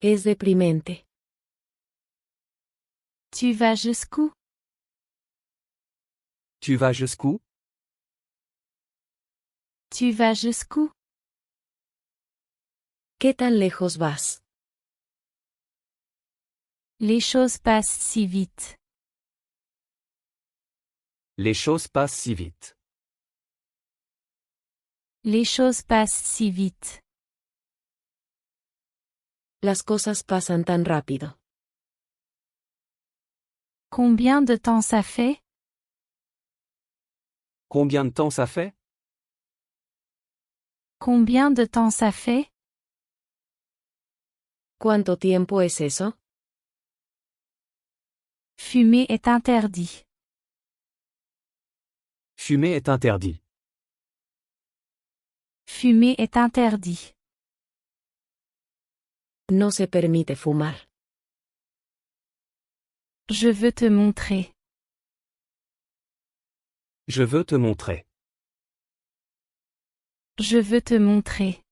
Es deprimente. Tu vas jusqu'où? Tu vas jusqu'où? Tu vas jusqu'où? ¿Qué tan lejos vas? Les choses passent si vite. Les choses passent si vite. Les choses passent si vite. Las cosas pasan tan rápido. Combien de temps ça fait? Combien de temps ça fait? Combien de temps ça fait? ¿Cuánto tiempo es eso? Fumer est interdit. Fumer est interdit. Fumer est interdit. No se permite fumar. Je veux te montrer. Je veux te montrer. Je veux te montrer.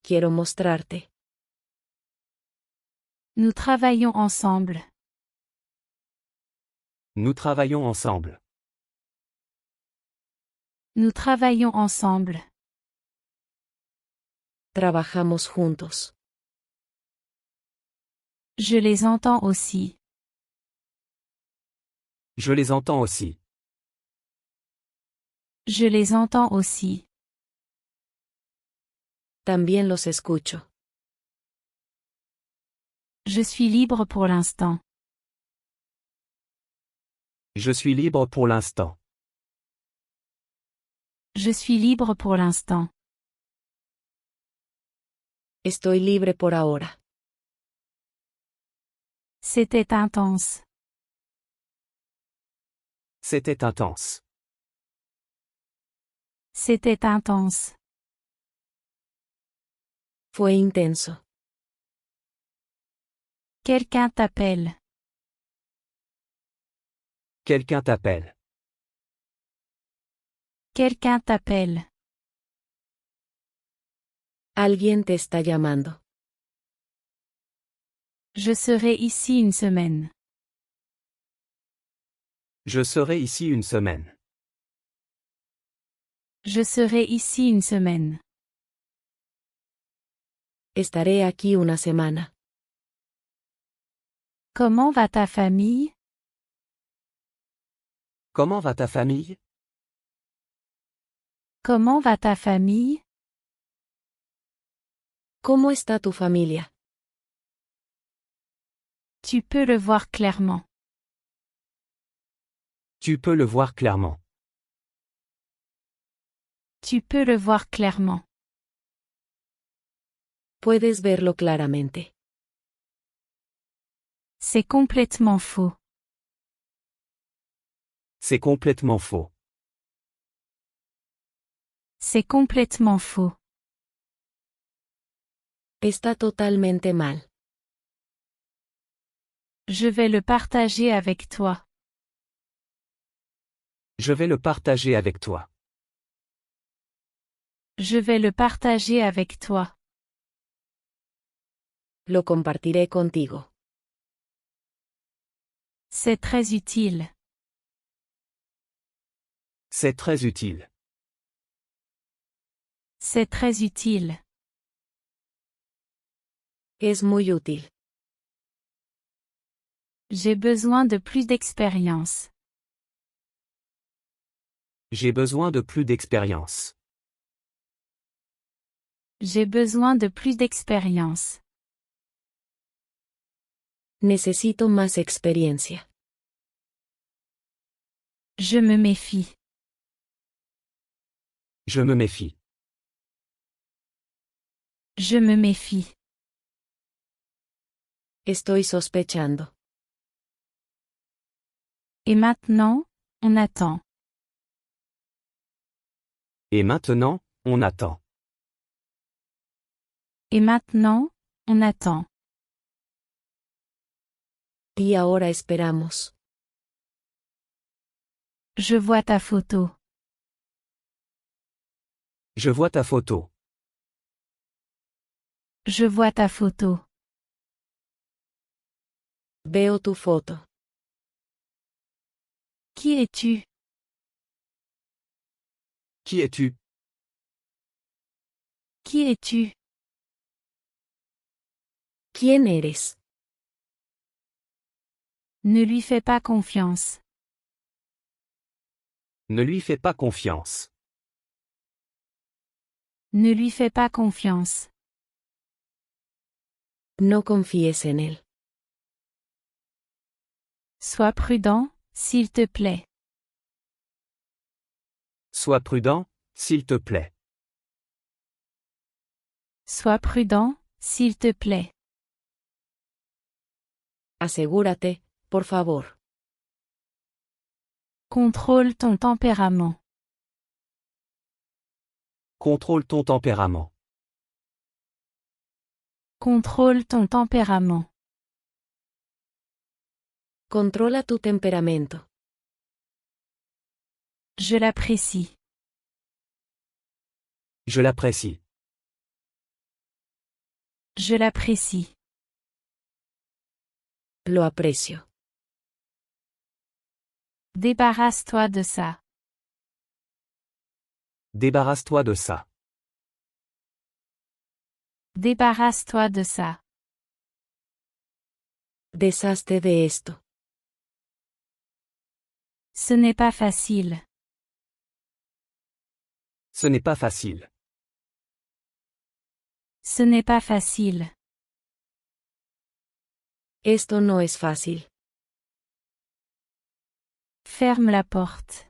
Quiero mostrarte. Nous travaillons ensemble. Nous travaillons ensemble. Nous travaillons ensemble. Trabajamos juntos. Je les entends aussi. Je les entends aussi. Je les entends aussi. También los escucho. Je suis libre pour l'instant. Je suis libre pour l'instant. Je suis libre pour l'instant. Estoy libre por ahora. C'était intense. C'était intense. C'était intense. Fue intenso. Quelqu'un t'appelle. Quelqu'un t'appelle. Quelqu'un t'appelle. Alguien te está llamando. Je serai ici une semaine. Je serai ici une semaine. Je serai ici une semaine. Estaré aquí una semana. Comment va ta famille? Comment va ta famille? Comment va ta famille? ¿Cómo está tu familia? Tu peux le voir clairement. Tu peux le voir clairement. Tu peux le voir clairement. Puedes verlo claramente. C'est complètement faux. C'est complètement faux. C'est complètement faux. Está totalmente mal. Je vais le partager avec toi. Je vais le partager avec toi. Je vais le partager avec toi. Lo compartiré contigo. C'est très utile. C'est très utile. C'est très utile. Es muy útil. J'ai besoin de plus d'expérience. J'ai besoin de plus d'expérience. J'ai besoin de plus d'expérience. Necesito más experiencia. Je me méfie. Je me méfie. Je me méfie. Estoy sospechando. Et maintenant, on attend. Et maintenant, on attend. Et maintenant, on attend. Y ahora esperamos. Je vois ta photo. Je vois ta photo. Je vois ta photo. Veo tu foto. Qui es-tu? Qui es-tu? Qui es-tu? ¿Quién eres? Ne lui fais pas confiance. Ne lui fais pas confiance. Ne lui fais pas confiance. No confíes en él. Sois prudent, s'il te plaît. Sois prudent, s'il te plaît. Sois prudent, s'il te plaît. Asegúrate, por favor. Contrôle ton tempérament. Contrôle ton tempérament. Contrôle ton tempérament. Controla tu temperamento. Je l'apprécie. Je l'apprécie. Je l'apprécie. Lo aprecio. Débarrasse-toi de ça. Débarrasse-toi de ça. Débarrasse-toi de ça. Deshazte de esto. Ce n'est pas facile. Ce n'est pas facile. Ce n'est pas facile. Esto no es fácil. Ferme la porte.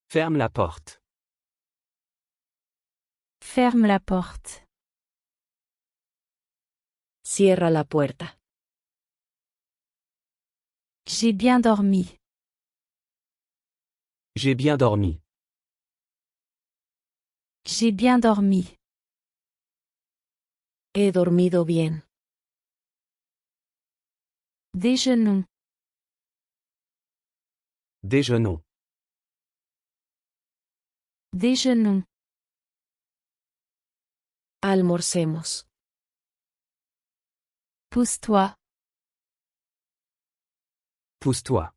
Ferme la porte. Ferme la porte. Cierra la puerta. J'ai bien dormi. J'ai bien dormi. J'ai bien dormi. He dormido bien. Déjeunons. Déjeunons. Déjeunons. Almorcemos. Pousse-toi. Pousse-toi.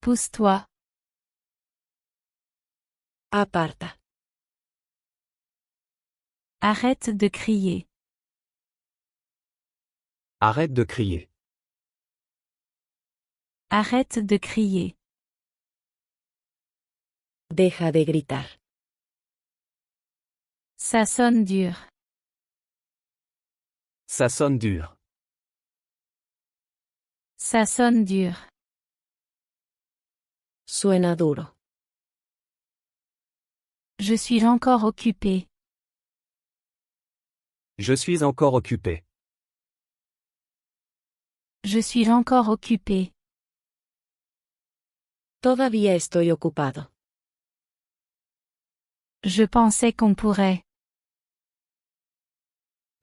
Pousse-toi. Aparta. Arrête de crier. Arrête de crier. Arrête de crier. Deja de gritar. Ça sonne dur. Ça sonne dur. Ça sonne dur. Suena duro. Je suis encore occupé. Je suis encore occupé. Je suis encore occupé. Todavía estoy ocupado. Je pensais qu'on pourrait.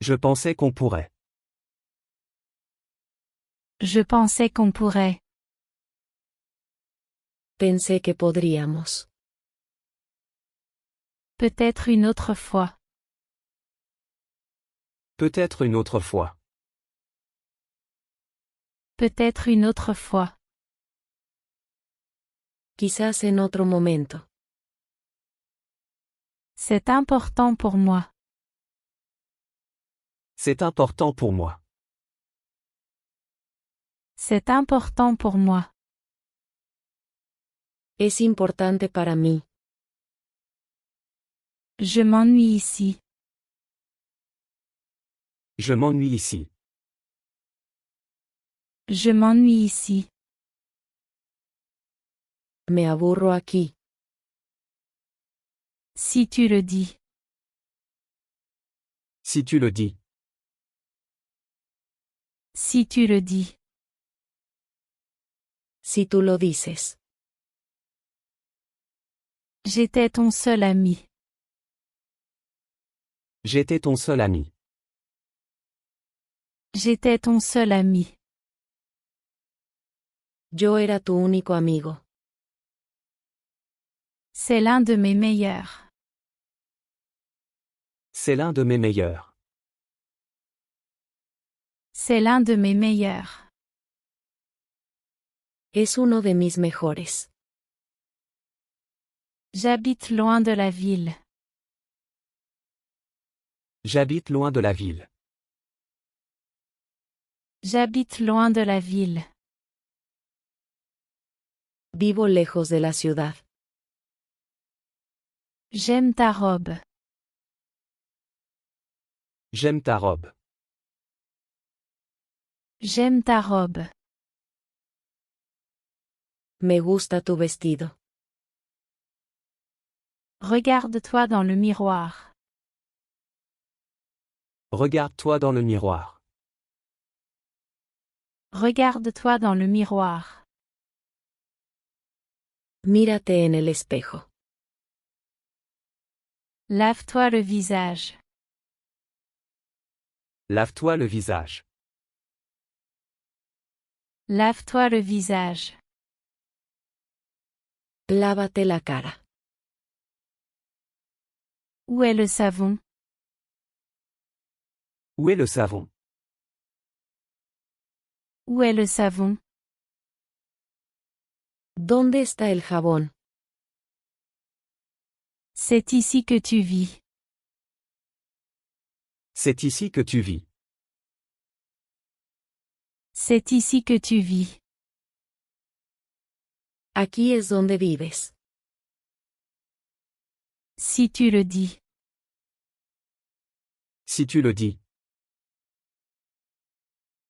Je pensais qu'on pourrait. Je pensais qu'on pourrait. Pensé que podríamos. Peut-être une autre fois. Peut-être une autre fois. Peut-être une autre fois. Quizás en otro momento. C'est important pour moi. C'est important pour moi. C'est important pour moi. Es importante para mí. Je m'ennuie ici. Je m'ennuie ici. Je m'ennuie ici. Me aburro aquí. Si tu le dis. Si tu le dis. Si tu le dis. Si tú lo dices. J'étais ton seul ami. J'étais ton seul ami. J'étais ton seul ami. Yo era tu único amigo. C'est l'un de mes meilleurs. C'est l'un de mes meilleurs. C'est l'un de mes meilleurs. Es uno de mis mejores. J'habite loin de la ville. J'habite loin de la ville. J'habite loin de la ville. Vivo lejos de la ciudad. J'aime ta robe. J'aime ta robe. J'aime ta robe. Me gusta tu vestido. Regarde-toi dans le miroir. Regarde-toi dans le miroir. Regarde-toi dans le miroir. Mírate en el espejo. Lave-toi le visage. Lave-toi le visage. Lave-toi le visage. Lávate la cara. Où est le savon? Où est le savon? Où est le savon? ¿Dónde está el jabón? C'est ici que tu vis. C'est ici que tu vis. C'est ici que tu vis. Aquí es donde vives. Si tu le dis. Si tu le dis.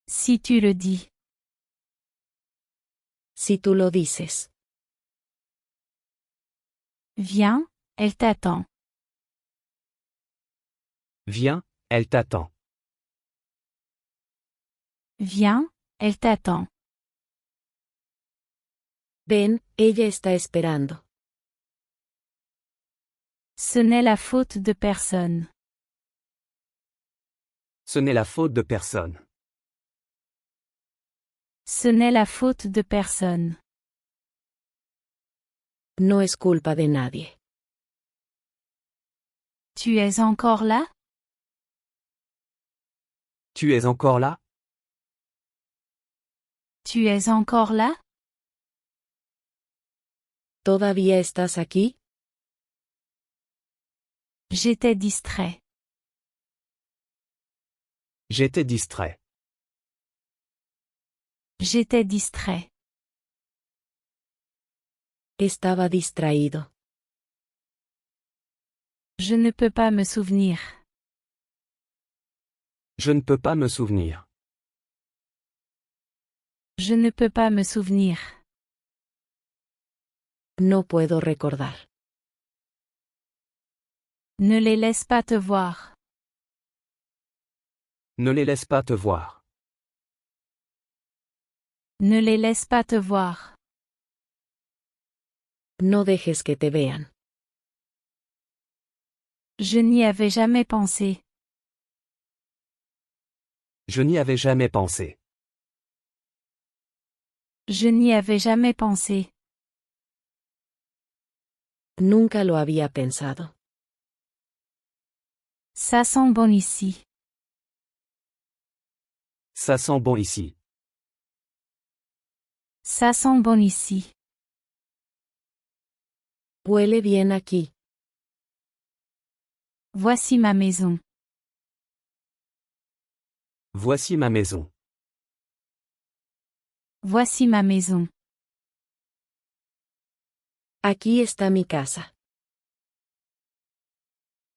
Si tu le dis. Si tú lo dices. Viens, elle t'attend. Viens, elle t'attend. Viens, elle t'attend. Ven, ella está esperando. Ce n'est la faute de personne. Ce n'est la faute de personne. Ce n'est la faute de personne. No es culpa de nadie. Tu es encore là? Tu es encore là? Tu es encore là? ¿Todavía estás aquí? J'étais distrait. J'étais distrait. J'étais distrait. Estaba distraído. Je ne peux pas me souvenir. Je ne peux pas me souvenir. Je ne peux pas me souvenir. No puedo recordar. Ne les laisse pas te voir. Ne les laisse pas te voir. Ne les laisse pas te voir. No dejes que te vean. Je n'y avais jamais pensé. Je n'y avais jamais pensé. Je n'y avais jamais pensé. Nunca lo había pensado. Ça sent bon ici. Ça sent bon ici. Ça sent bon ici. Huele bien aquí. Voici ma maison. Voici ma maison. Voici ma maison. Aquí está mi casa.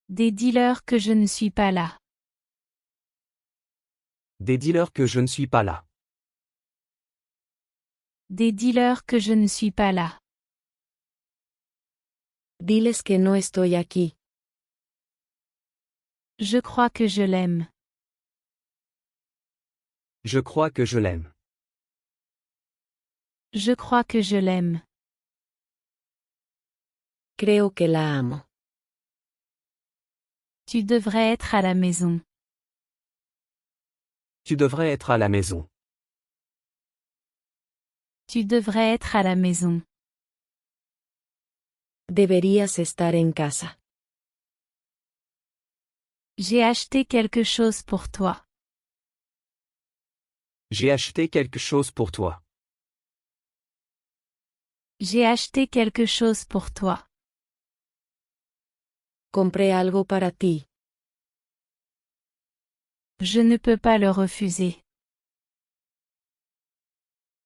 Des dealers que je ne suis pas là. Des dealers que je ne suis pas là. Des dealers que je ne suis pas là. Diles que no estoy aquí. Je crois que je l'aime. Je crois que je l'aime. Je crois que je l'aime. Creo que la amo. Tu devrais être à la maison. Tu devrais être à la maison. Tu devrais être à la maison. Deberías estar en casa. J'ai acheté quelque chose pour toi. J'ai acheté quelque chose pour toi. J'ai acheté quelque chose pour toi. Compré algo para ti. Je ne peux pas le refuser.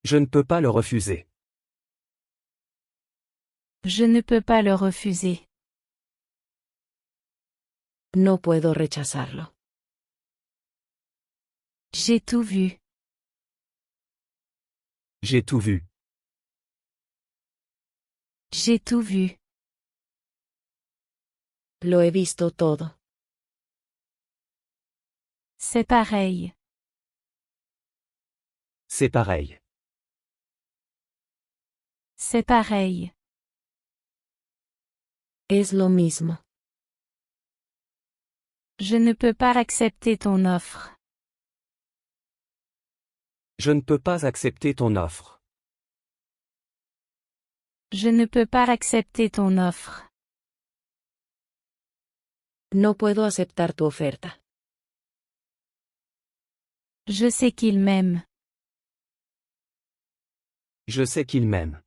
Je ne peux pas le refuser. Je ne peux pas le refuser. No puedo rechazarlo. J'ai tout vu. J'ai tout vu. J'ai tout vu. Lo he visto todo. C'est pareil. C'est pareil. C'est pareil. Es lo mismo. Je ne peux pas accepter ton offre. Je ne peux pas accepter ton offre. Je ne peux pas accepter ton offre. No puedo aceptar tu oferta. Je sais qu'il m'aime. Je sais qu'il m'aime.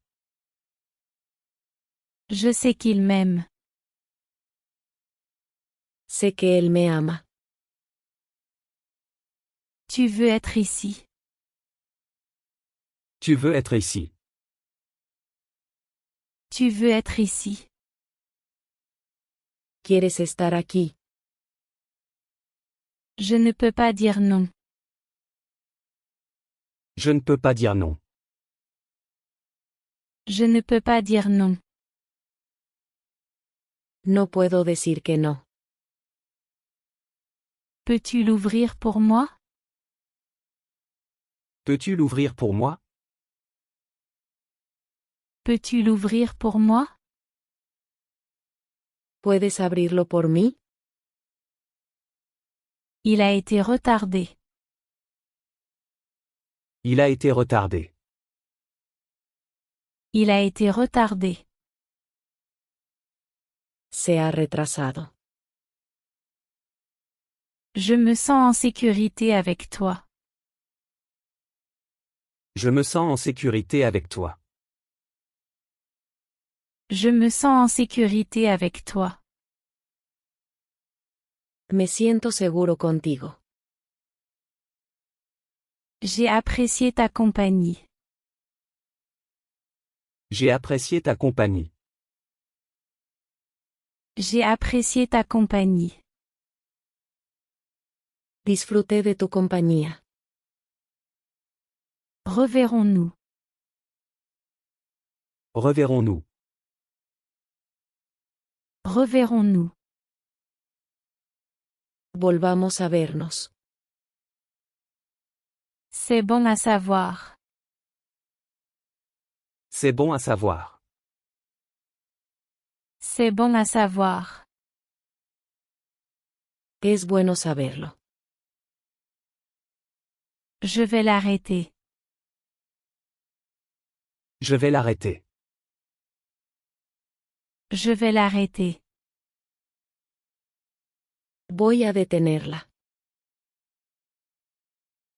Je sais qu'il m'aime. Sé que él me ama. Tu veux être ici. Tu veux être ici. Tu veux être ici. Quieres estar aquí. Je ne peux pas dire non. Je ne peux pas dire non. Je ne peux pas dire non. No puedo decir que no. Peux-tu l'ouvrir pour moi? Peux-tu l'ouvrir pour moi? Peux-tu l'ouvrir pour moi? ¿Puedes abrirlo por mí? Il a été retardé. Il a été retardé. Il a été retardé. Se ha retrasado. Je me sens en sécurité avec toi. Je me sens en sécurité avec toi. Je me sens en sécurité avec toi. Me siento seguro contigo. J'ai apprécié ta compagnie. J'ai apprécié ta compagnie. J'ai apprécié ta compagnie. Disfruté de tu compañía. Reverrons-nous. Reverrons-nous. Reverrons-nous. Volvamos a vernos. C'est bon à savoir. C'est bon à savoir. C'est bon à savoir. Es bueno saberlo. Je vais l'arrêter. Je vais l'arrêter. Je vais l'arrêter. Voy a detenerla.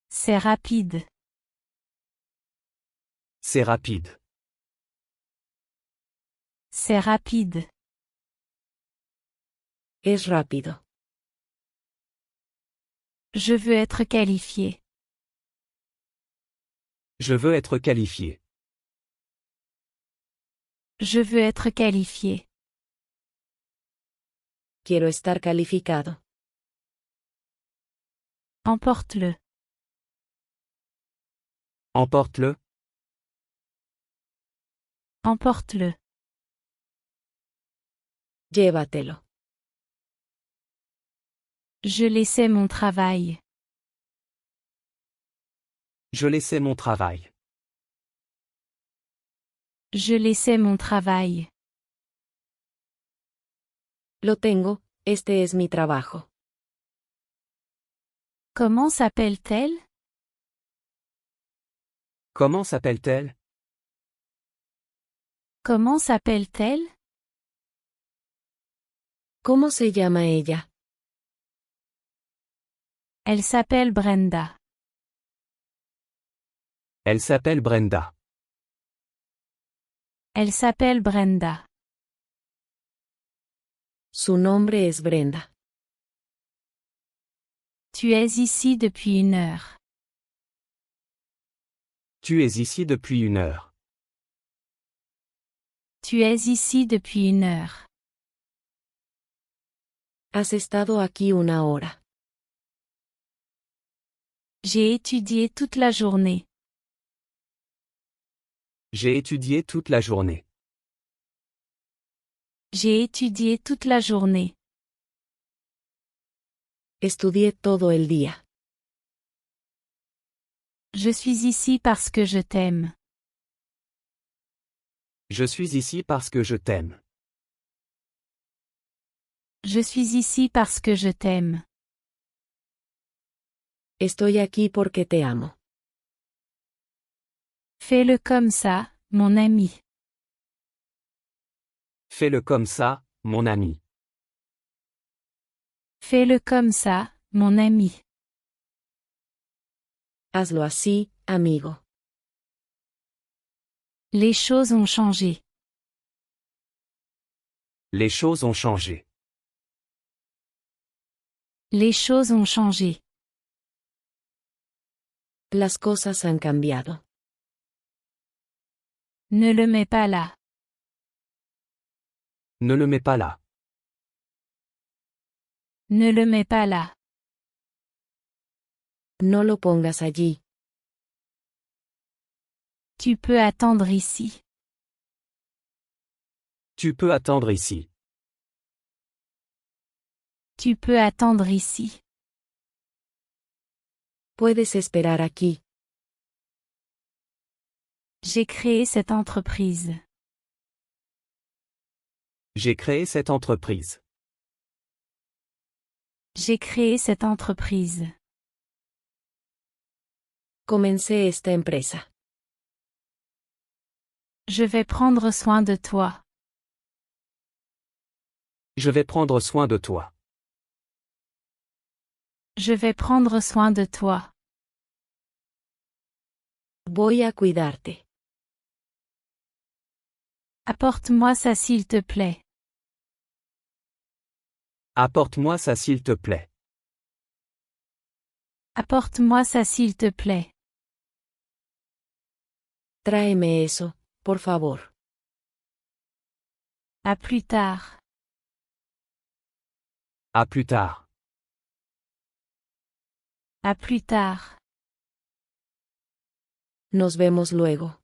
C'est rapide. C'est rapide. C'est rapide. Es rápido. Je veux être qualifié. Je veux être qualifié. Je veux être qualifié. Quiero estar calificado. Emporte-le. Emporte-le. Emporte-le. Llévatelo. Je laissais mon travail. Je laissais mon travail. Je laissais mon travail. Lo tengo, este es mi trabajo. Comment s'appelle-t-elle? Comment s'appelle-t-elle? Comment s'appelle-t-elle? ¿Cómo se llama ella? Elle s'appelle Brenda. Elle s'appelle Brenda. Elle s'appelle Brenda. Su nombre es Brenda. Tu es ici depuis 1 heure. Tu es ici depuis 1 heure. Tu es ici depuis 1 heure. Has estado aquí 1 hora. J'ai étudié toute la journée. J'ai étudié toute la journée. J'ai étudié toute la journée. Estudié todo el día. Je suis ici parce que je t'aime. Je suis ici parce que je t'aime. Je suis ici parce que je t'aime. Estoy aquí porque te amo. Fais-le comme ça, mon ami. Fais-le comme ça, mon ami. Fais-le comme ça, mon ami. Hazlo así, amigo. Les choses ont changé. Les choses ont changé. Les choses ont changé. Las cosas han cambiado. Ne le mets pas là. Ne le mets pas là. Ne le mets pas là. No lo pongas allí. Tu peux attendre ici. Tu peux attendre ici. Tu peux attendre ici. Puedes esperar aquí. J'ai créé cette entreprise. J'ai créé cette entreprise. J'ai créé cette entreprise. Comencé esta empresa. Je vais prendre soin de toi. Je vais prendre soin de toi. Je vais prendre soin de toi. Voy a cuidarte. Apporte-moi ça s'il te plaît. Apporte-moi ça s'il te plaît. Apporte-moi ça s'il te plaît. Tráeme eso, por favor. À plus tard. À plus tard. À plus tard. Nos vemos luego.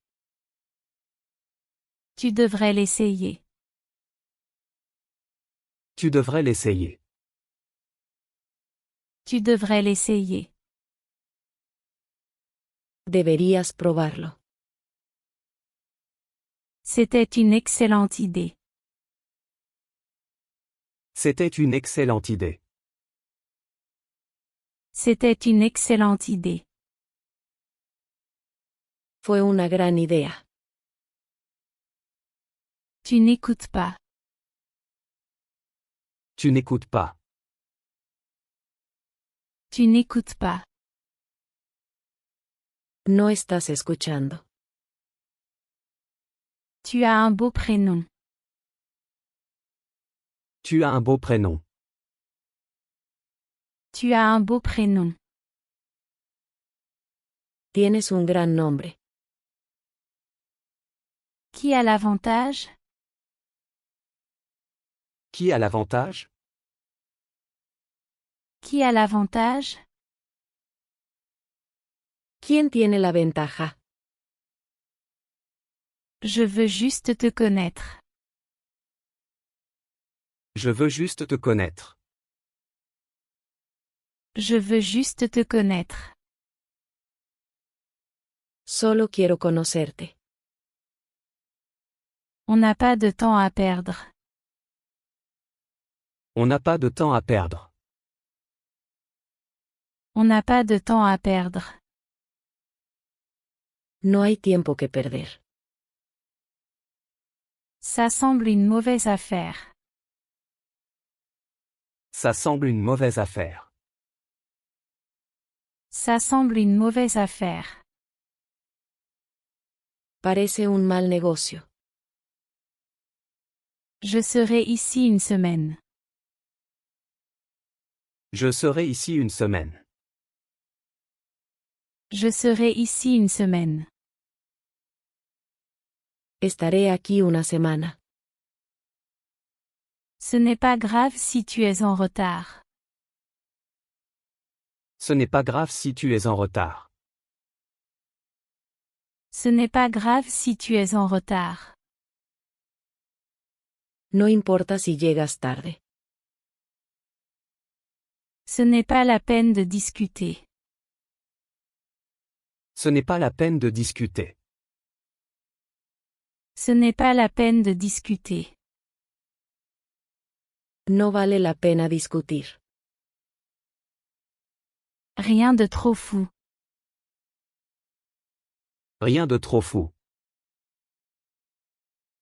Tu devrais l'essayer. Tu devrais l'essayer. Tu devrais l'essayer. Deberías probarlo. C'était une excellente idée. C'était une excellente idée. C'était une excellente idée. Fue una gran idea. Tu n'écoutes pas. Tu n'écoutes pas. Tu n'écoutes pas. No estás escuchando. Tu as un beau prénom. Tu as un beau prénom. Tu as un beau prénom. Tienes un gran nombre. Qui a l'avantage? Qui a l'avantage? Qui a l'avantage? ¿Quién tiene la ventaja? Je veux juste te connaître. Je veux juste te connaître. Je veux juste te connaître. Solo quiero conocerte. On n'a pas de temps à perdre. On n'a pas de temps à perdre. On n'a pas de temps à perdre. No hay tiempo que perder. Ça semble une mauvaise affaire. Ça semble une mauvaise affaire. Ça semble une mauvaise affaire. Parece un mal negocio. Je serai ici une semaine. Je serai ici une semaine. Je serai ici une semaine. Estaré aquí una semana. Ce n'est pas grave si tu es en retard. Ce n'est pas grave si tu es en retard. Ce n'est pas grave si tu es en retard. No importa si llegas tarde. Ce n'est pas la peine de discuter. Ce n'est pas la peine de discuter. Ce n'est pas la peine de discuter. No vale la pena discutir. Rien de trop fou. Rien de trop fou.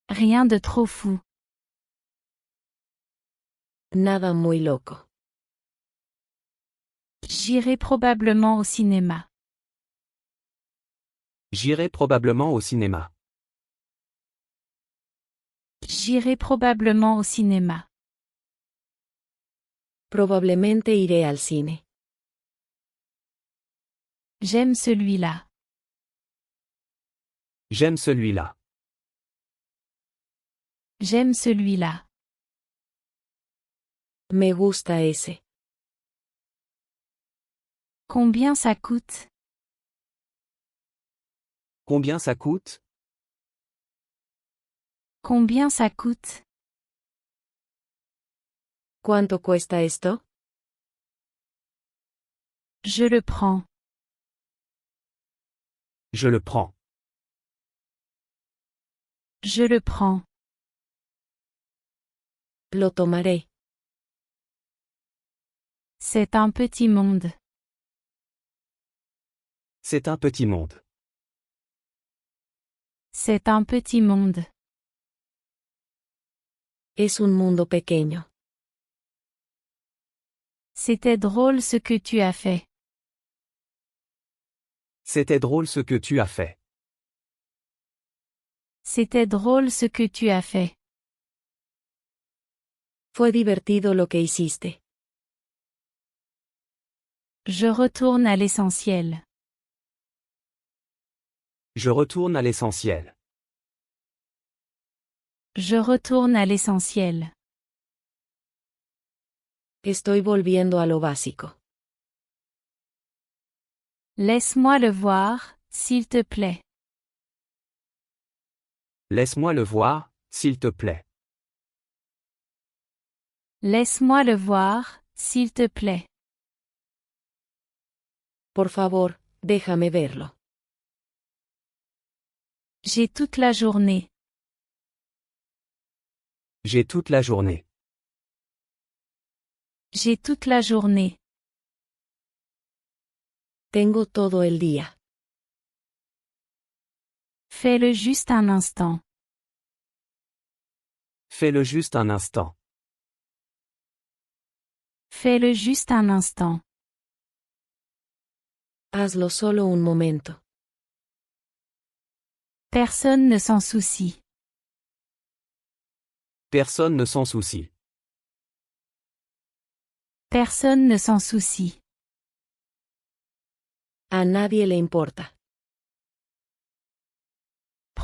Rien de trop fou. Nada muy loco. J'irai probablement au cinéma. J'irai probablement au cinéma. J'irai probablement au cinéma. Probablemente iré al cine. J'aime celui-là. J'aime celui-là. J'aime celui-là. Me gusta ese. Combien ça coûte? Combien ça coûte? Combien ça coûte? ¿Cuánto cuesta esto? Je le prends. Je le prends. Je le prends. Lo tomaré. C'est un petit monde. C'est un petit monde. C'est un petit monde. Es un mundo pequeño. C'était drôle ce que tu as fait. C'était drôle ce que tu as fait. C'était drôle ce que tu as fait. Fue divertido lo que hiciste. Je retourne à l'essentiel. Je retourne à l'essentiel. Je retourne à l'essentiel. Estoy volviendo a lo básico. Laisse-moi le voir, s'il te plaît. Laisse-moi le voir, s'il te plaît. Laisse-moi le voir, s'il te plaît. Por favor, déjame verlo. J'ai toute la journée. J'ai toute la journée. J'ai toute la journée. Tengo todo el día. Fais-le juste un instant. Fais-le juste un instant. Fais-le juste un instant. Hazlo solo un momento. Personne ne s'en soucie. Personne ne s'en soucie. Personne ne s'en soucie. A nadie le importa.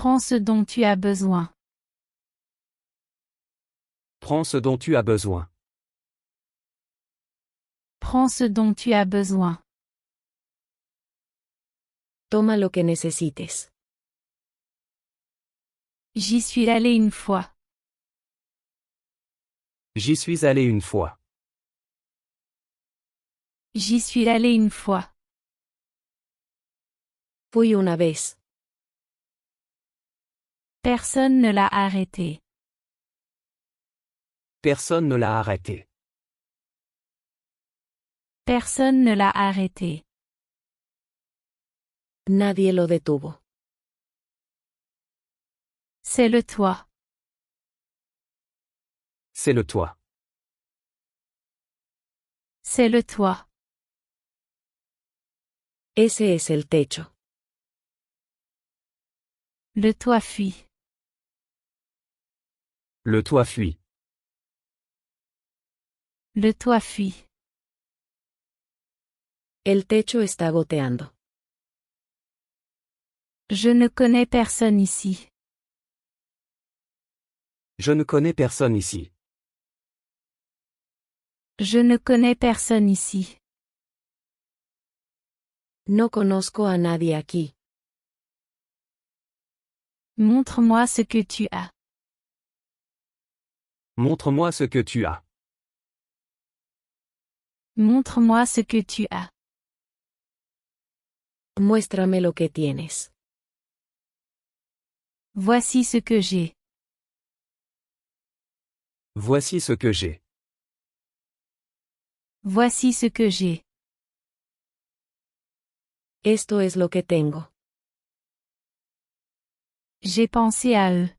Prends ce dont tu as besoin. Prends ce dont tu as besoin. Prends ce dont tu as besoin. Toma lo que necesites. J'y suis allé une fois. J'y suis allé une fois. J'y suis allé une fois. Fui una vez. Personne ne l'a arrêté. Personne ne l'a arrêté. Personne ne l'a arrêté. Nadie lo detuvo. C'est le toit. C'est le toit. C'est le toit. Ese es el techo. Le toit fuit. Le toit fuit. Le toit fuit. El techo está goteando. Je ne connais personne ici. Je ne connais personne ici. Je ne connais personne ici. No conozco a nadie aquí. Montre-moi ce que tu as. Montre-moi ce que tu as. Montre-moi ce que tu as. Muéstrame lo que tienes. Voici ce que j'ai. Voici ce que j'ai. Voici ce que j'ai. Esto es lo que tengo. J'ai pensé à eux.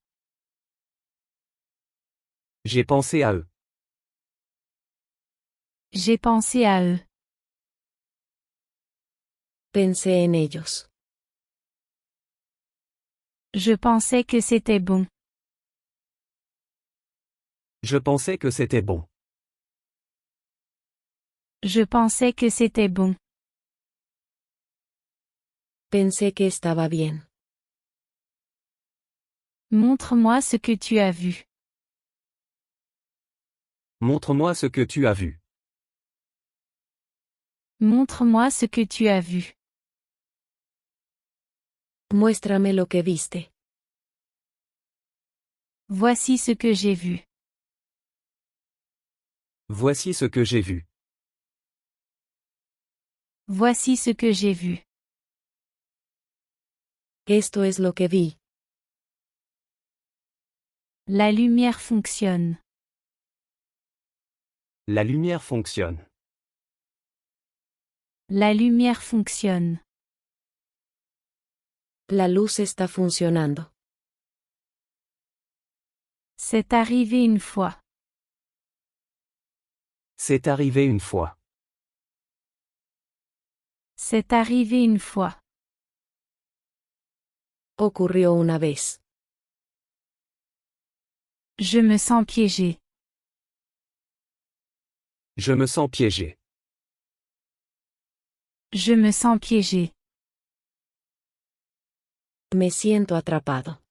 J'ai pensé à eux. J'ai pensé à eux. Pensé en ellos. Je pensais que c'était bon. Je pensais que c'était bon. Je pensais que c'était bon. Pensé que estaba bien. Montre-moi ce que tu as vu. Montre-moi ce que tu as vu. Montre-moi ce que tu as vu. Muéstrame lo que viste. Voici ce que j'ai vu. Voici ce que j'ai vu. Voici ce que j'ai vu. Esto es lo que vi. La lumière fonctionne. La lumière fonctionne. La lumière fonctionne. La luz está funcionando. C'est arrivé une fois. C'est arrivé une fois. C'est arrivé une fois. Ocurrió una vez. Je me sens piégé. Je me sens piégé. Je me sens piégé. Me siento atrapado.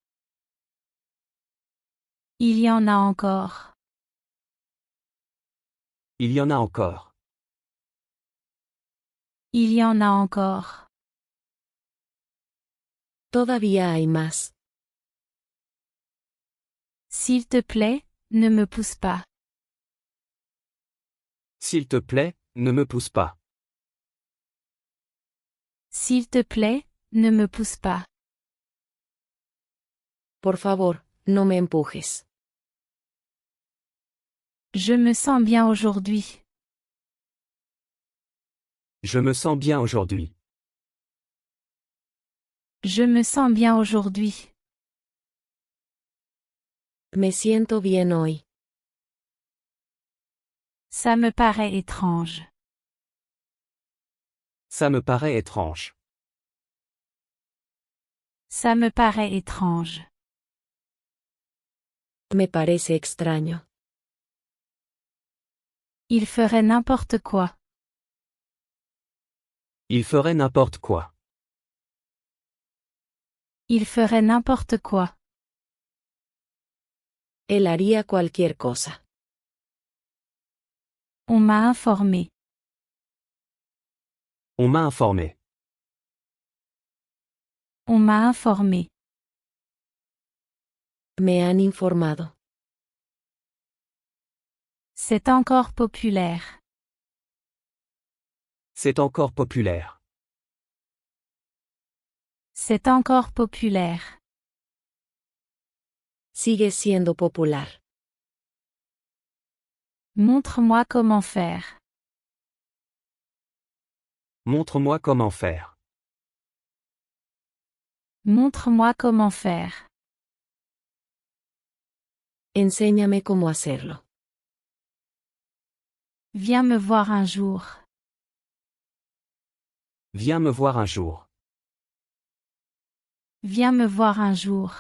Il y en a encore. Il y en a encore. Il y en a encore. Todavía hay más. S'il te plaît, ne me pousse pas. S'il te plaît, ne me pousse pas. S'il te plaît, ne me pousse pas. Por favor, no me empujes. Je me sens bien aujourd'hui. Je me sens bien aujourd'hui. Je me sens bien aujourd'hui. Me siento bien hoy. Ça me paraît étrange. Ça me paraît étrange. Ça me paraît étrange. Me parece extraño. Il ferait n'importe quoi. Il ferait n'importe quoi. Il ferait n'importe quoi. Él haría cualquier cosa. On m'a informé. On m'a informé. On m'a informé. Me han informado. C'est encore populaire. C'est encore populaire. C'est encore populaire. Sigue siendo popular. Montre-moi comment faire. Montre-moi comment faire. Montre-moi comment faire. Enséñame cómo hacerlo. Viens me voir un jour. Viens me voir un jour. Viens me voir un jour.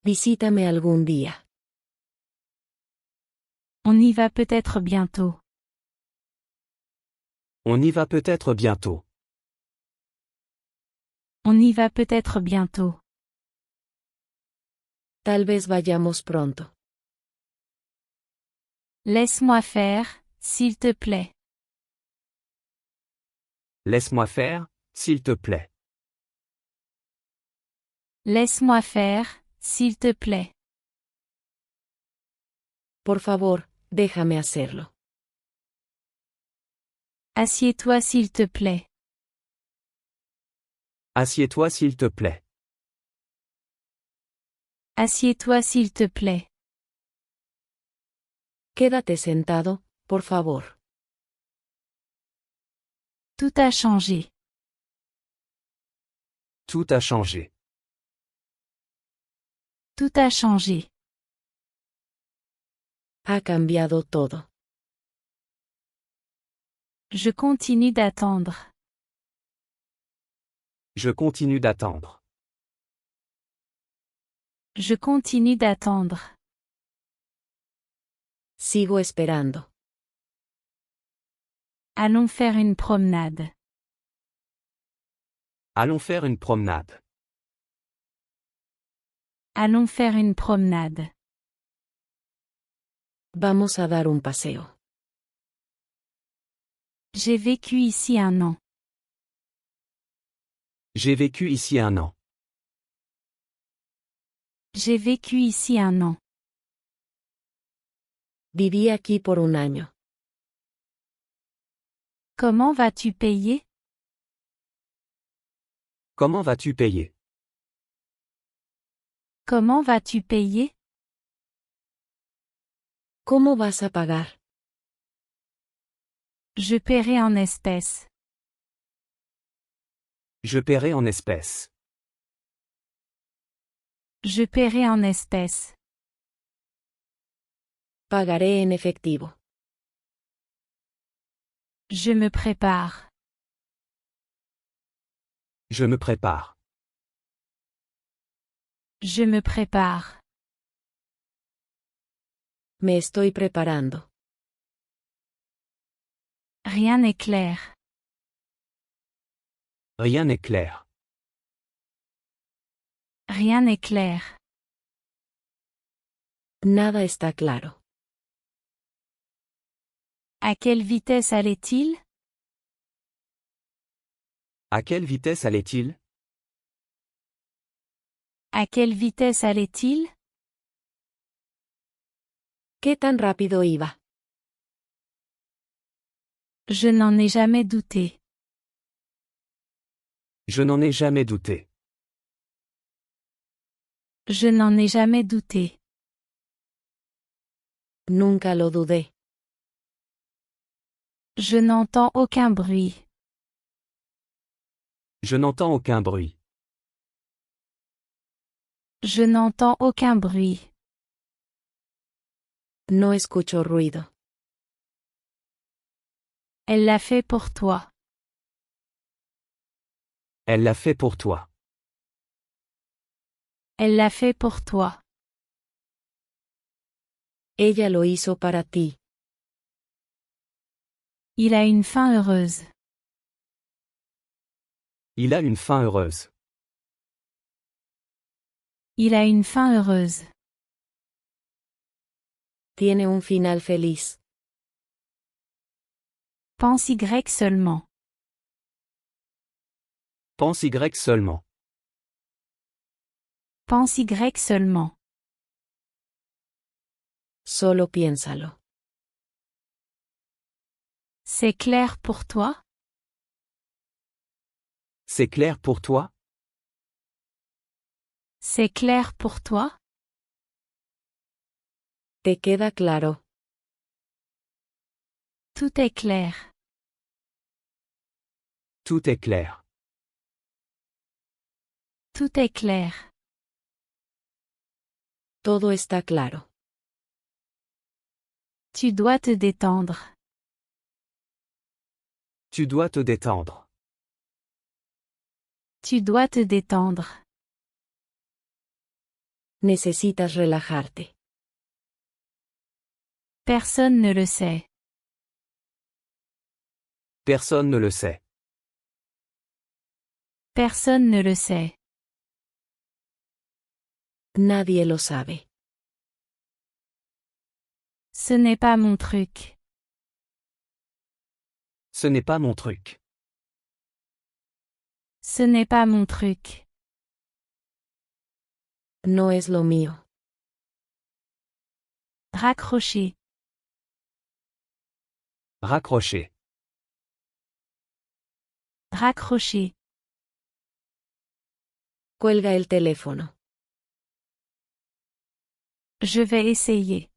Visítame algún día. On y va peut-être bientôt. On y va peut-être bientôt. On y va peut-être bientôt. Tal vez vayamos pronto. Laisse-moi faire, s'il te plaît. Laisse-moi faire, s'il te plaît. Laisse-moi faire, s'il te plaît. Por favor, déjame hacerlo. Assieds-toi s'il te plaît. Assieds-toi s'il te plaît. Assieds-toi s'il te plaît. Quédate sentado, por favor. Tout a changé. Tout a changé. Tout a changé. Ha cambiado todo. Je continue d'attendre. Je continue d'attendre. Je continue d'attendre. Sigo esperando. Allons faire une promenade. Allons faire une promenade. Allons faire une promenade. Vamos a dar un paseo. J'ai vécu ici 1 an. J'ai vécu ici 1 an. J'ai vécu ici 1 an. Viví aquí por un año. Comment vas-tu payer? Comment vas-tu payer? Comment vas-tu payer? ¿Cómo vas a pagar? Je paierai en espèces. Je paierai en espèces. Je paierai en espèces. Pagaré en efectivo. Je me prépare. Je me prépare. Je me prépare. Me estoy preparando. Rien n'est clair. Rien n'est clair. Rien n'est clair. Nada está claro. À quelle vitesse allait-il? À quelle vitesse allait-il? À quelle vitesse allait-il? ¿Qué tan rápido iba? Je n'en ai jamais douté. Je n'en ai jamais douté. Je n'en ai jamais douté. Nunca lo dudé. Je n'entends aucun bruit. Je n'entends aucun bruit. Je n'entends aucun bruit. No escucho ruido. Elle l'a fait pour toi. Elle l'a fait pour toi. Elle l'a fait pour toi. Ella lo hizo para ti. Il a une fin heureuse. Il a une fin heureuse. Il a une fin heureuse. Tiene un final feliz. Pense Y seulement. Pense Y seulement. Pense Y seulement. Solo piénsalo. C'est clair pour toi? C'est clair pour toi? C'est clair pour toi? ¿Te queda claro? Tout est clair. Tout est clair. Tout est clair. Todo está claro. Tu dois te détendre. Tu dois te détendre. Tu dois te détendre. Necesitas relajarte. Personne ne le sait. Personne ne le sait. Personne ne le sait. Nadie lo sabe. Ce n'est pas mon truc. Ce n'est pas mon truc. Ce n'est pas mon truc. No es lo mío. Raccrocher. Raccrocher. Raccrocher. Cuelga el teléfono. Je vais essayer.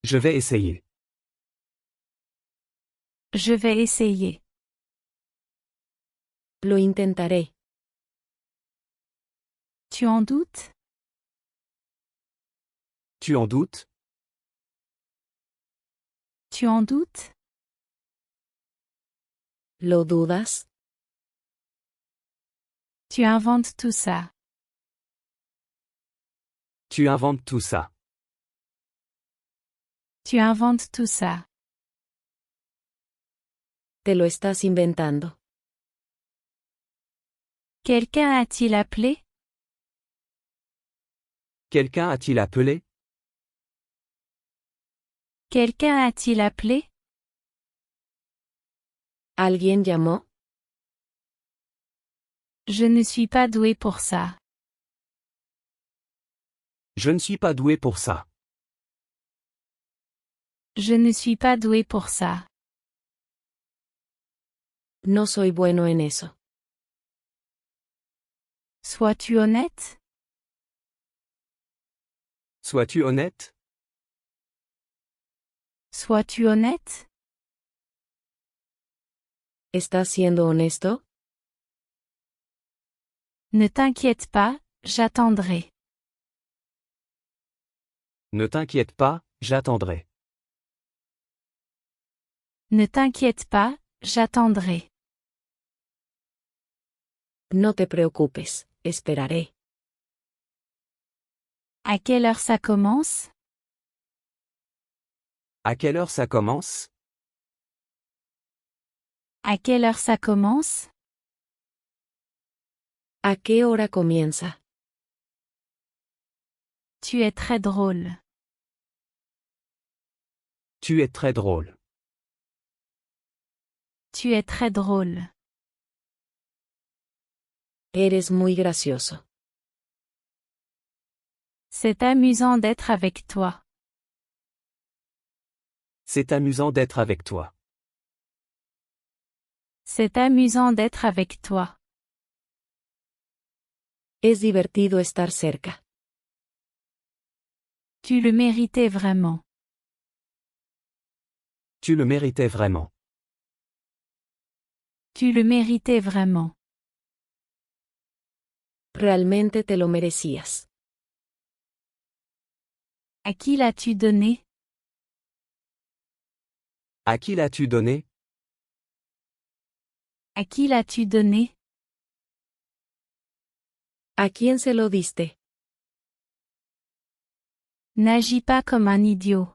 Je vais essayer. Je vais essayer. Lo intentaré. Tu en doutes? Tu en doutes? Tu en doutes? ¿Lo dudas? Tu inventes tout ça. Tu inventes tout ça. Tu inventes tout ça. Te lo estás inventando. Quelqu'un a-t-il appelé? Quelqu'un a-t-il appelé? Quelqu'un a-t-il appelé? ¿Alguien llamó? Je ne suis pas doué pour ça. Je ne suis pas doué pour ça. Je ne suis pas doué pour ça. No soy bueno en eso. Sois-tu honnête? Sois-tu honnête? Sois-tu honnête? ¿Estás siendo honesto? Ne t'inquiète pas, j'attendrai. Ne t'inquiète pas, j'attendrai. Ne t'inquiète pas, j'attendrai. No te preocupes, esperaré. À quelle heure ça commence? À quelle heure ça commence? À quelle heure ça commence? ¿A qué hora comienza? Tu es très drôle. Tu es très drôle. Tu es très drôle. Eres muy gracioso. C'est amusant d'être avec toi. C'est amusant d'être avec toi. C'est amusant d'être avec toi. Es divertido estar cerca. Tu le méritais vraiment. Tu le méritais vraiment. Tu le méritais vraiment. Realmente te lo merecías. À qui l'as-tu donné? À qui l'as-tu donné? À qui l'as-tu donné? ¿A quién se lo diste? N'agis pas comme un idiot.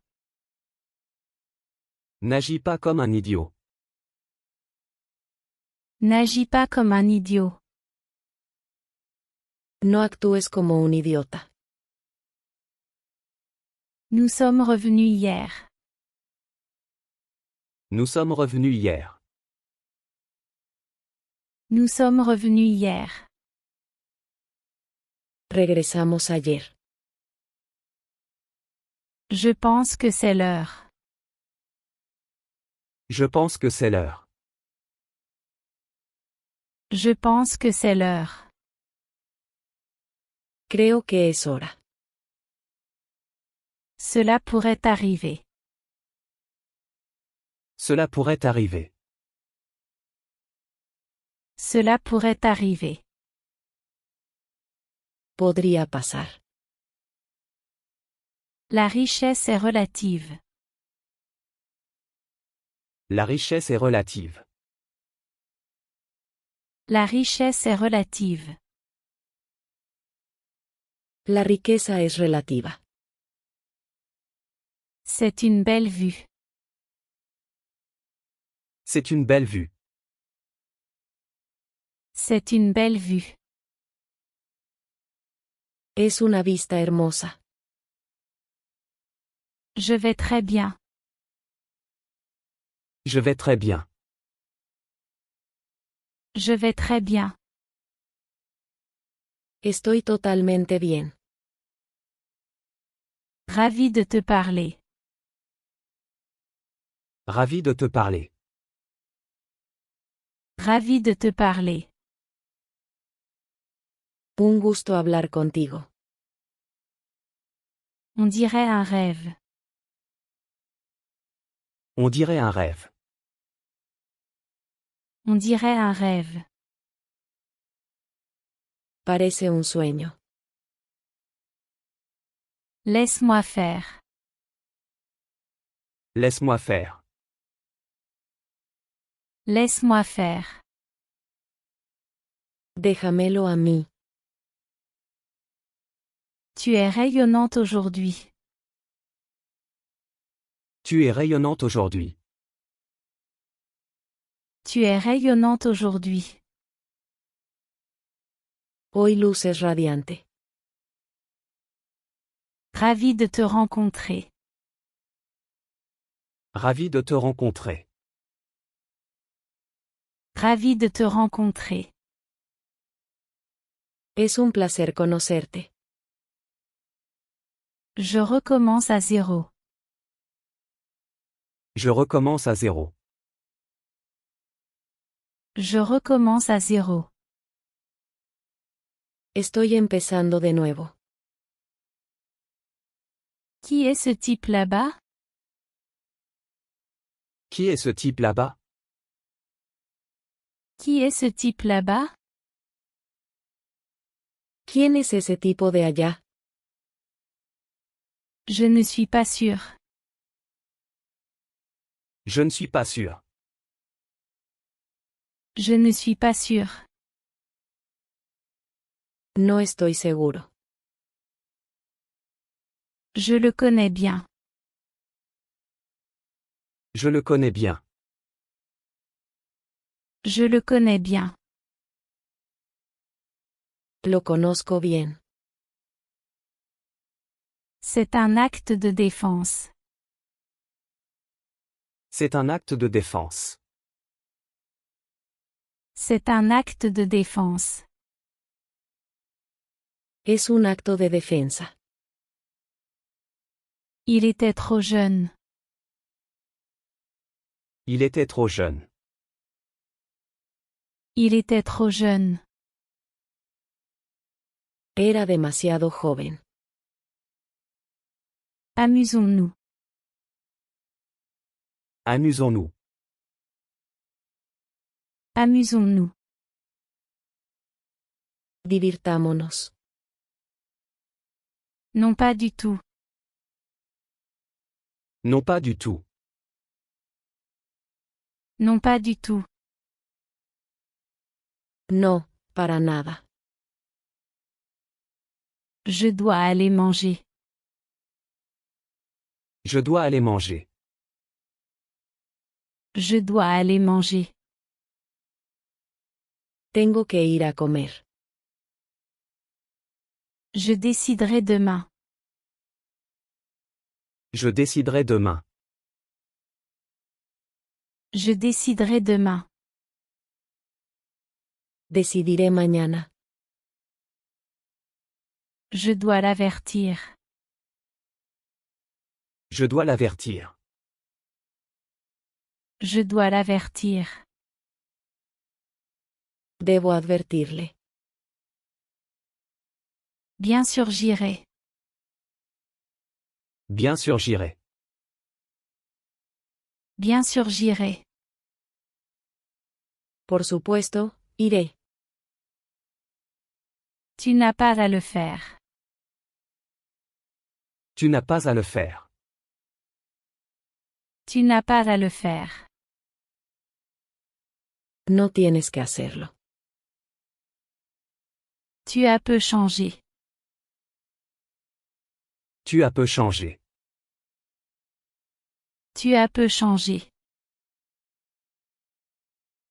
N'agis pas comme un idiot. N'agis pas comme un idiot. No actúes como un idiota. Nous sommes revenus hier. Nous sommes revenus hier. Nous sommes revenus hier. Regresamos ayer. Je pense que c'est l'heure. Je pense que c'est l'heure. Je pense que c'est l'heure. Creo que es hora. Cela pourrait arriver. Cela pourrait arriver. Cela pourrait arriver. Podría pasar. La richesse est relative. La richesse est relative. La richesse est relative. La riqueza es relativa. C'est une belle vue. C'est une belle vue. C'est une belle vue. Es una vista hermosa. Je vais très bien. Je vais très bien. Je vais très bien. Estoy totalmente bien. Ravi de te parler. Ravi de te parler. Ravi de te parler. Un gusto hablar contigo. On dirait un rêve. On dirait un rêve. On dirait un rêve. Parece un sueño. Laisse-moi faire. Laisse-moi faire. Laisse-moi faire. Déjamelo a mí. Tu es rayonnante aujourd'hui. Tu es rayonnante aujourd'hui. Tu es rayonnante aujourd'hui. Hoy luces radiante. Ravi de te rencontrer. Ravi de te rencontrer. Ravi de te rencontrer. Es un placer conocerte. Je recommence à zéro. Je recommence à zéro. Je recommence à zéro. Estoy empezando de nuevo. Qui est ce type là-bas? Qui est ce type là-bas? Qui est ce type là-bas? ¿Quién es ese tipo de allá? Je ne suis pas sûr. Je ne suis pas sûr. Je ne suis pas sûr. No estoy seguro. Je le connais bien. Je le connais bien. Je le connais bien. Lo conozco bien. C'est un acte de défense. C'est un acte de défense. C'est un acte de défense. Es un acto de defensa. Il était trop jeune. Il était trop jeune. Il était trop jeune. Era demasiado joven. Amusons-nous. Amusons-nous. Amusons-nous. Divirtámonos. Non pas du tout. Non pas du tout. Non pas du tout. No, para nada. Je dois aller manger. Je dois aller manger. Je dois aller manger. Tengo que ir a comer. Je déciderai demain. Je déciderai demain. Je déciderai demain. Decidiré mañana. Je dois l'avertir. Je dois l'avertir. Je dois l'avertir. Debo advertirle. Bien sûr j'irai. Bien sûr j'irai. Bien sûr j'irai. Por supuesto, iré. Tu n'as pas à le faire. Tu n'as pas à le faire. Tu n'as pas à le faire. No tienes que hacerlo. Tu as peu changé. Tu as peu changé. Tu as peu changé.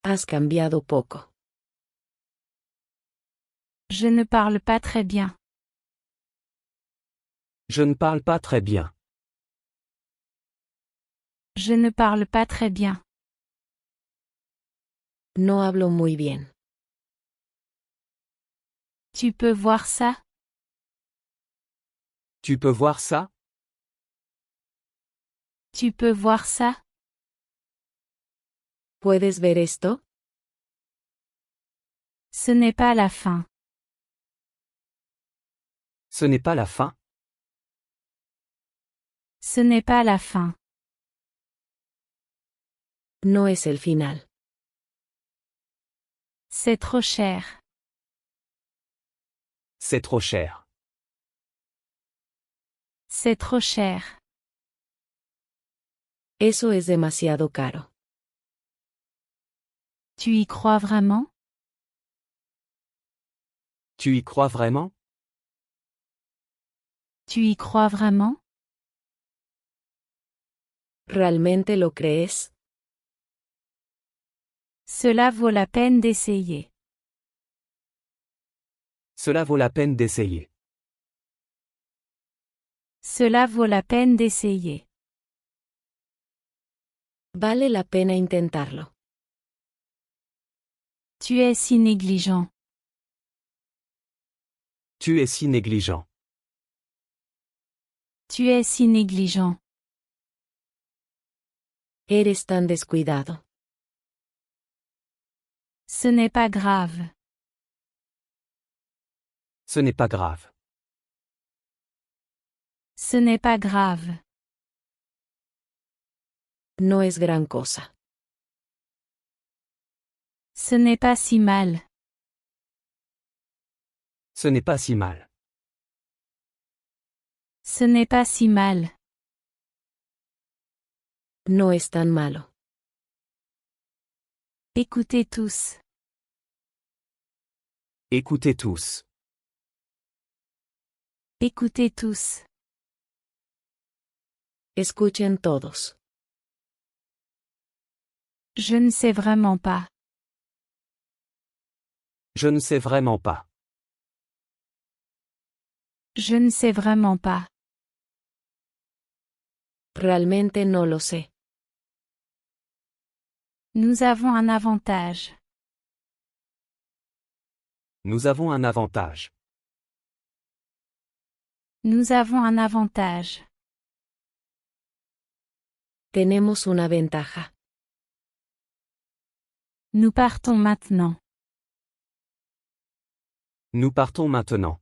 Has cambiado poco. Je ne parle pas très bien. Je ne parle pas très bien. Je ne parle pas très bien. No hablo muy bien. Tu peux voir ça? Tu peux voir ça? Tu peux voir ça? ¿Puedes ver esto? Ce n'est pas la fin. Ce n'est pas la fin. Ce n'est pas la fin. No es el final. C'est trop cher. C'est trop cher. C'est trop cher. Eso es demasiado caro. Tu y crois vraiment? Tu y crois vraiment? Tu y crois vraiment? ¿Realmente lo crees? Cela vaut la peine d'essayer. Cela vaut la peine d'essayer. Cela vaut la peine d'essayer. Vale la pena intentarlo. Tu es si négligent. Tu es si négligent. Tu es si négligent. Eres tan descuidado. Ce n'est pas grave. Ce n'est pas grave. Ce n'est pas grave. No es gran cosa. Ce n'est pas si mal. Ce n'est pas si mal. Ce n'est pas si mal. No es tan malo. Écoutez tous. Écoutez tous. Écoutez tous. Escuchen todos. Je ne sais vraiment pas. Je ne sais vraiment pas. Je ne sais vraiment pas. Realmente no lo sé. Nous avons un avantage. Nous avons un avantage. Nous avons un avantage. Tenemos una ventaja. Nous partons maintenant. Nous partons maintenant.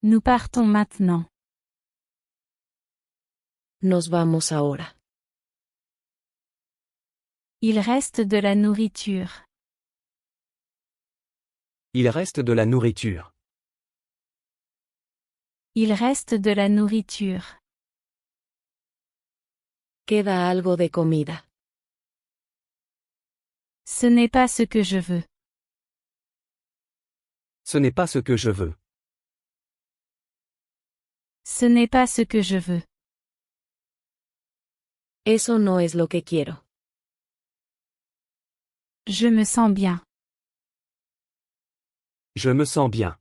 Nous partons maintenant. Nos vamos ahora. Il reste de la nourriture. Il reste de la nourriture. Il reste de la nourriture. Queda algo de comida. Ce n'est pas ce que je veux. Ce n'est pas ce que je veux. Ce n'est pas ce que je veux. Eso no es lo que quiero. Je me sens bien. Je me sens bien.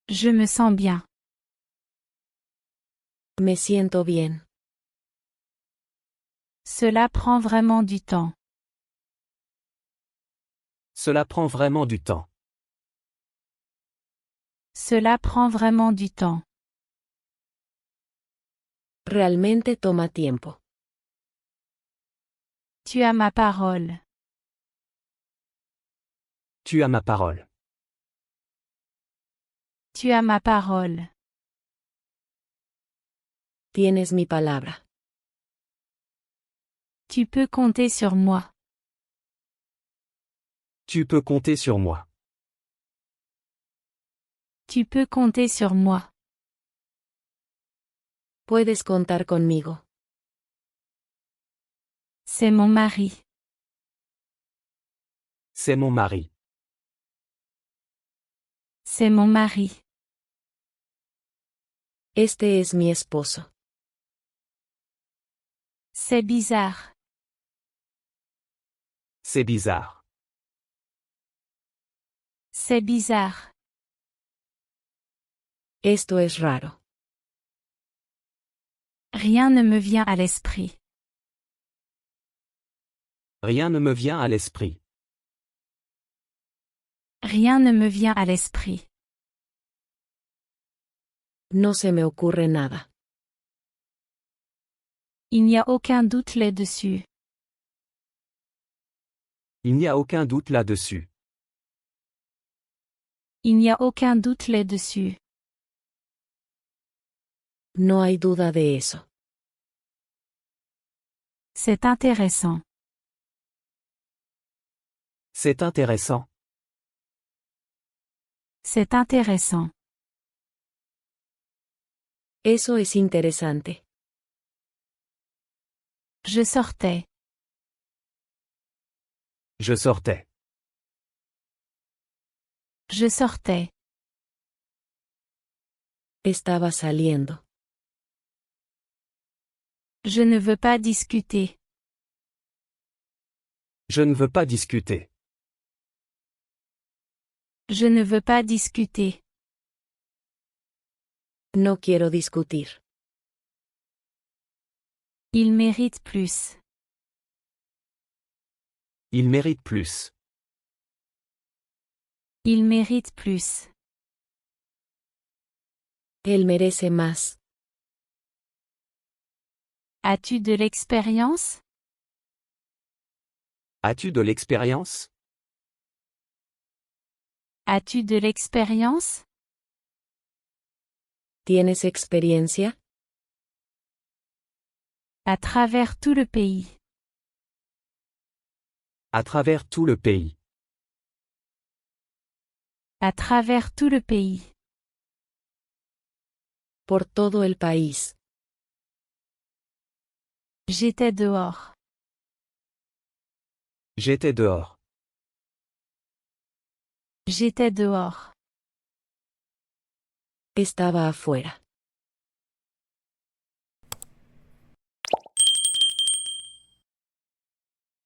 Je me sens bien. Me siento bien. Cela prend vraiment du temps. Cela prend vraiment du temps. Cela prend vraiment du temps. Realmente toma tiempo. Tu as ma parole. Tu as ma parole. Tu as ma parole. Tienes mi palabra. Tu peux compter sur moi. Tu peux compter sur moi. Tu peux compter sur moi. Puedes contar conmigo. C'est mon mari. C'est mon mari. C'est mon mari. Este es mi esposo. C'est bizarre. C'est bizarre. C'est bizarre. Esto es raro. Rien ne me vient à l'esprit. Rien ne me vient à l'esprit. Rien ne me vient à l'esprit. No se me ocurre nada. Il n'y a aucun doute là-dessus. Il n'y a aucun doute là-dessus. Il n'y a aucun doute là-dessus. No hay duda de eso. C'est intéressant. C'est intéressant. C'est intéressant. Eso es interesante. Je sortais. Je sortais. Je sortais. Estaba saliendo. Je ne veux pas discuter. Je ne veux pas discuter. Je ne veux pas discuter. No quiero discutir. Il mérite plus. Il mérite plus. Il mérite plus. Él merece más. As-tu de l'expérience? As-tu de l'expérience? As-tu de l'expérience? ¿Tienes experiencia? À travers tout le pays. À travers tout le pays. À travers tout le pays. Por todo el país. J'étais dehors. J'étais dehors. J'étais dehors. Estaba afuera.